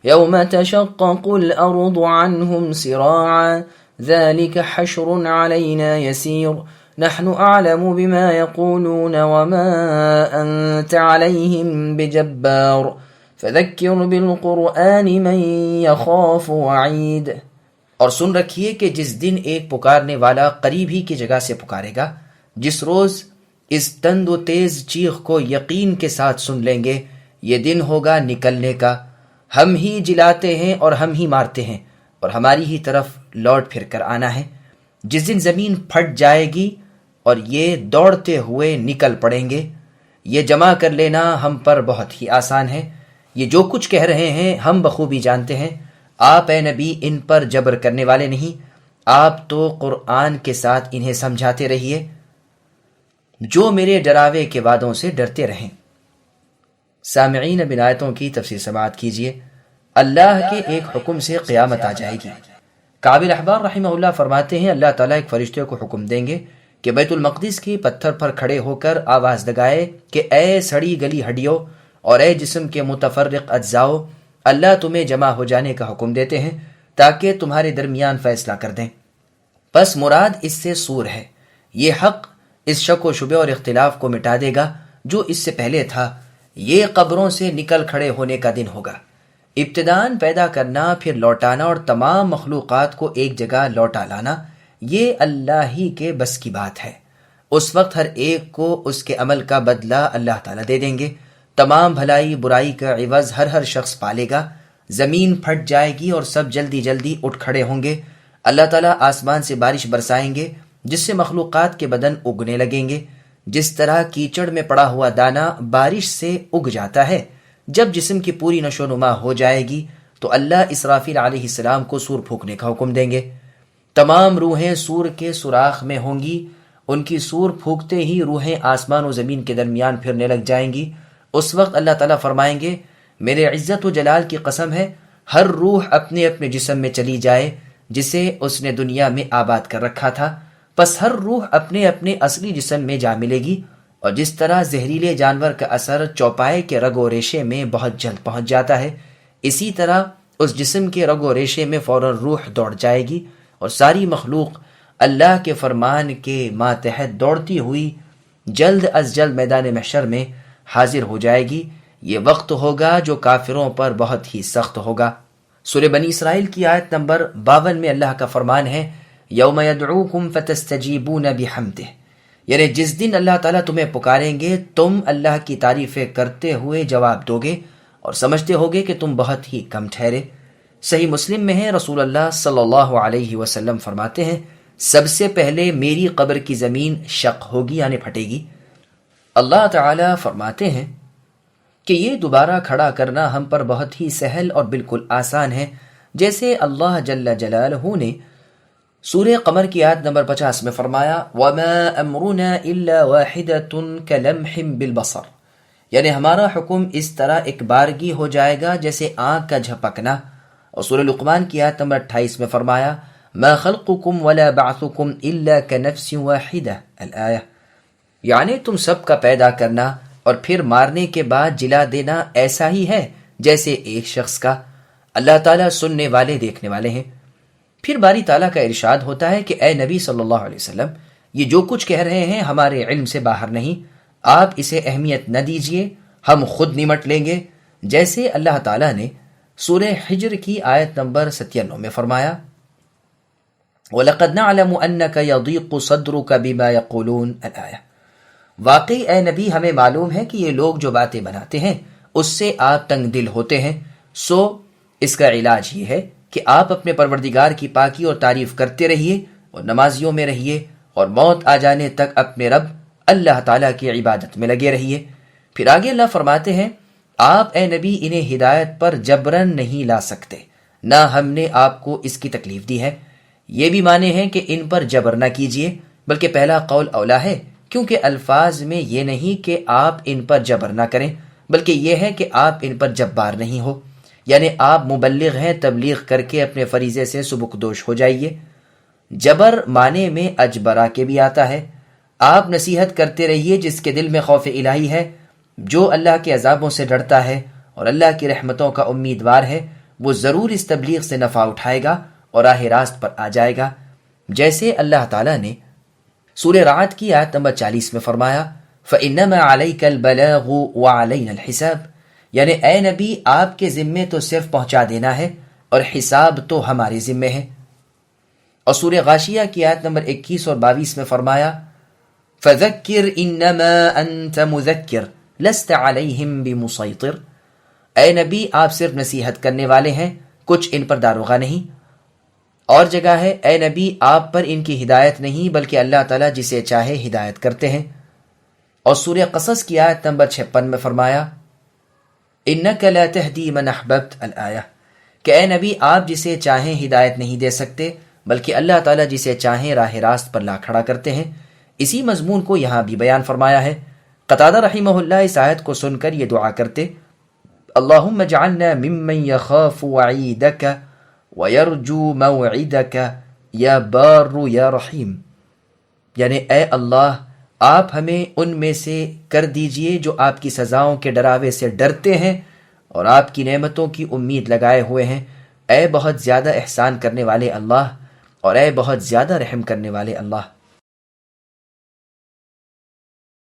يوم تشقق الأرض عنهم سراعا ذلك حشر علينا يسير نحن أعلم بما يقولون وما أنت عليهم بجبار فذكر بالقرآن من يخاف وعيد۔ اور سن رکھیے کہ جس دن ایک پکارنے والا قریب ہی کی جگہ سے پکارے گا، جس روز اس تند و تیز چیخ کو یقین کے ساتھ سن لیں گے، یہ دن ہوگا نکلنے کا، ہم ہی جلاتے ہیں اور ہم ہی مارتے ہیں اور ہماری ہی طرف لوٹ پھر کر آنا ہے۔ جس دن زمین پھٹ جائے گی اور یہ دوڑتے ہوئے نکل پڑیں گے، یہ جمع کر لینا ہم پر بہت ہی آسان ہے۔ یہ جو کچھ کہہ رہے ہیں ہم بخوبی جانتے ہیں۔ آپ اے نبی ان پر جبر کرنے والے نہیں، آپ تو قرآن کے ساتھ انہیں سمجھاتے رہیے جو میرے ڈراوے کے وعدوں سے ڈرتے رہیں۔ سامعین، اب ان آیتوں کی تفسیر سماعت کیجیے۔ اللہ کے ایک حکم سے قیامت آ جائے گی۔ کعب الاحبار رحمہ اللہ فرماتے ہیں اللہ تعالیٰ ایک فرشتے کو حکم دیں گے کہ بیت المقدس کی پتھر پر کھڑے ہو کر آواز لگائے کہ اے سڑی گلی ہڈیوں اور اے جسم کے متفرق اجزاؤ، اللہ تمہیں جمع ہو جانے کا حکم دیتے ہیں تاکہ تمہارے درمیان فیصلہ کر دیں۔ پس مراد اس سے سور ہے۔ یہ حق اس شک و شبہ اور اختلاف کو مٹا دے گا جو اس سے پہلے تھا۔ یہ قبروں سے نکل کھڑے ہونے کا دن ہوگا۔ ابتداً پیدا کرنا، پھر لوٹانا اور تمام مخلوقات کو ایک جگہ لوٹا لانا، یہ اللہ ہی کے بس کی بات ہے۔ اس وقت ہر ایک کو اس کے عمل کا بدلہ اللہ تعالیٰ دے دیں گے۔ تمام بھلائی برائی کا عوض ہر شخص پالے گا۔ زمین پھٹ جائے گی اور سب جلدی جلدی اٹھ کھڑے ہوں گے۔ اللہ تعالیٰ آسمان سے بارش برسائیں گے جس سے مخلوقات کے بدن اگنے لگیں گے۔ جس طرح کیچڑ میں پڑا ہوا دانہ بارش سے اگ جاتا ہے، جب جسم کی پوری نشو نما ہو جائے گی تو اللہ اسرافیل علیہ السلام کو سور پھونکنے کا حکم دیں گے۔ تمام روحیں سور کے سوراخ میں ہوں گی۔ ان کی سور پھونکتے ہی روحیں آسمان و زمین کے درمیان پھرنے لگ جائیں گی۔ اس وقت اللہ تعالیٰ فرمائیں گے میرے عزت و جلال کی قسم ہے، ہر روح اپنے اپنے جسم میں چلی جائے جسے اس نے دنیا میں آباد کر رکھا تھا۔ پس ہر روح اپنے اپنے اصلی جسم میں جا ملے گی، اور جس طرح زہریلے جانور کا اثر چوپائے کے رگ و ریشے میں بہت جلد پہنچ جاتا ہے، اسی طرح اس جسم کے رگ و ریشے میں فوراً روح دوڑ جائے گی اور ساری مخلوق اللہ کے فرمان کے ماتحت دوڑتی ہوئی جلد از جلد میدان محشر میں حاضر ہو جائے گی۔ یہ وقت ہوگا جو کافروں پر بہت ہی سخت ہوگا۔ سورہ بنی اسرائیل کی آیت نمبر 52 میں اللہ کا فرمان ہے یوم یدعوکم فتستجیبون بحمدہ، یعنی جس دن اللہ تعالیٰ تمہیں پکاریں گے تم اللہ کی تعریفیں کرتے ہوئے جواب دو گے اور سمجھتے ہوگے کہ تم بہت ہی کم ٹھہرے۔ صحیح مسلم میں ہے رسول اللہ صلی اللہ علیہ وسلم فرماتے ہیں سب سے پہلے میری قبر کی زمین شق ہوگی یعنی پھٹے گی۔ اللہ تعالیٰ فرماتے ہیں کہ یہ دوبارہ کھڑا کرنا ہم پر بہت ہی سہل اور بالکل آسان ہے، جیسے اللہ جل جلالہ نے سورہ قمر کی آیت نمبر 50 میں فرمایا وَمَا أَمْرُنَا إِلَّا وَاحِدَةٌ كَلَمْحٍ بِالْبَصَرِ، یعنی ہمارا حکم اس طرح ایک بارگی ہو جائے گا جیسے آنکھ کا جھپکنا۔ اور سورہ لقمان کی آیت نمبر 28 میں فرمایا مَا خَلْقُكُمْ وَلَا بَعْثُكُمْ إِلَّا كَنَفْسٍ وَاحِدَةٍ الآیہ، یعنی تم سب کا پیدا کرنا اور پھر مارنے کے بعد جلا دینا ایسا ہی ہے جیسے ایک شخص کا۔ اللہ تعالیٰ سننے والے دیکھنے والے ہیں۔ پھر باری تعالیٰ کا ارشاد ہوتا ہے کہ اے نبی صلی اللہ علیہ وسلم، یہ جو کچھ کہہ رہے ہیں ہمارے علم سے باہر نہیں، آپ اسے اہمیت نہ دیجیے، ہم خود نمٹ لیں گے، جیسے اللہ تعالیٰ نے سورہ حجر کی آیت نمبر 97 میں فرمایا وَلَقَدْ نَعْلَمُ أَنَّكَ يَضِيقُ صَدْرُكَ بِمَا يَقُولُونَ الآیہ، واقعی اے نبی ہمیں معلوم ہے کہ یہ لوگ جو باتیں بناتے ہیں اس سے آپ تنگ دل ہوتے ہیں، سو اس کا علاج یہ ہے کہ آپ اپنے پروردگار کی پاکی اور تعریف کرتے رہیے اور نمازیوں میں رہیے اور موت آ جانے تک اپنے رب اللہ تعالیٰ کی عبادت میں لگے رہیے۔ پھر آگے اللہ فرماتے ہیں آپ اے نبی انہیں ہدایت پر جبرن نہیں لا سکتے، نہ ہم نے آپ کو اس کی تکلیف دی ہے۔ یہ بھی مانے ہیں کہ ان پر جبر نہ کیجیے، بلکہ پہلا قول اولا ہے، کیونکہ الفاظ میں یہ نہیں کہ آپ ان پر جبر نہ کریں، بلکہ یہ ہے کہ آپ ان پر جبار نہیں ہو، یعنی آپ مبلغ ہیں، تبلیغ کر کے اپنے فریضے سے سبکدوش ہو جائیے۔ جبر معنی میں اجبرا کے بھی آتا ہے۔ آپ نصیحت کرتے رہیے جس کے دل میں خوف الہی ہے، جو اللہ کے عذابوں سے ڈرتا ہے اور اللہ کی رحمتوں کا امیدوار ہے، وہ ضرور اس تبلیغ سے نفع اٹھائے گا اور راہ راست پر آ جائے گا۔ جیسے اللہ تعالیٰ نے سورہ رعد کی آیت نمبر 40 میں فرمایا فَإِنَّمَا عَلَيْكَ الْبَلَاغُ وَعَلَيْنَا الْحِسَابُ، یعنی اے نبی آپ کے ذمے تو صرف پہنچا دینا ہے اور حساب تو ہمارے ذمے ہے۔ اور سورہ غاشیہ کی آیت نمبر 21 اور 22 میں فرمایا فَذَكِّرْ إِنَّمَا أَنْتَ مُذَكِّرْ لَسْتَ عَلَيْهِمْ بِمُصَيْطِرْ، اے نبی آپ صرف نصیحت کرنے والے ہیں، کچھ ان پر داروغہ نہیں۔ اور جگہ ہے اے نبی آپ پر ان کی ہدایت نہیں بلکہ اللہ تعالیٰ جسے چاہے ہدایت کرتے ہیں۔ اور سورہ قصص کی آیت نمبر 56 میں فرمایا اِنَّكَ لَا تَهْدِي مَنْ أَحْبَبْتَ الآیہ، کہ اے نبی آپ جسے چاہیں ہدایت نہیں دے سکتے بلکہ اللہ تعالیٰ جسے چاہیں راہ راست پر لا کھڑا کرتے ہیں۔ اسی مضمون کو یہاں بھی بیان فرمایا ہے۔ قتادہ رحمہ اللہ اس آیت کو سن کر یہ دعا کرتے اللہم اجعلنا ممن یخاف وعیدک ویرجو موعدک یا بار یا رحیم، یعنی اے اللہ آپ ہمیں ان میں سے کر دیجئے جو آپ کی سزاؤں کے ڈراوے سے ڈرتے ہیں اور آپ کی نعمتوں کی امید لگائے ہوئے ہیں، اے بہت زیادہ احسان کرنے والے اللہ اور اے بہت زیادہ رحم کرنے والے اللہ۔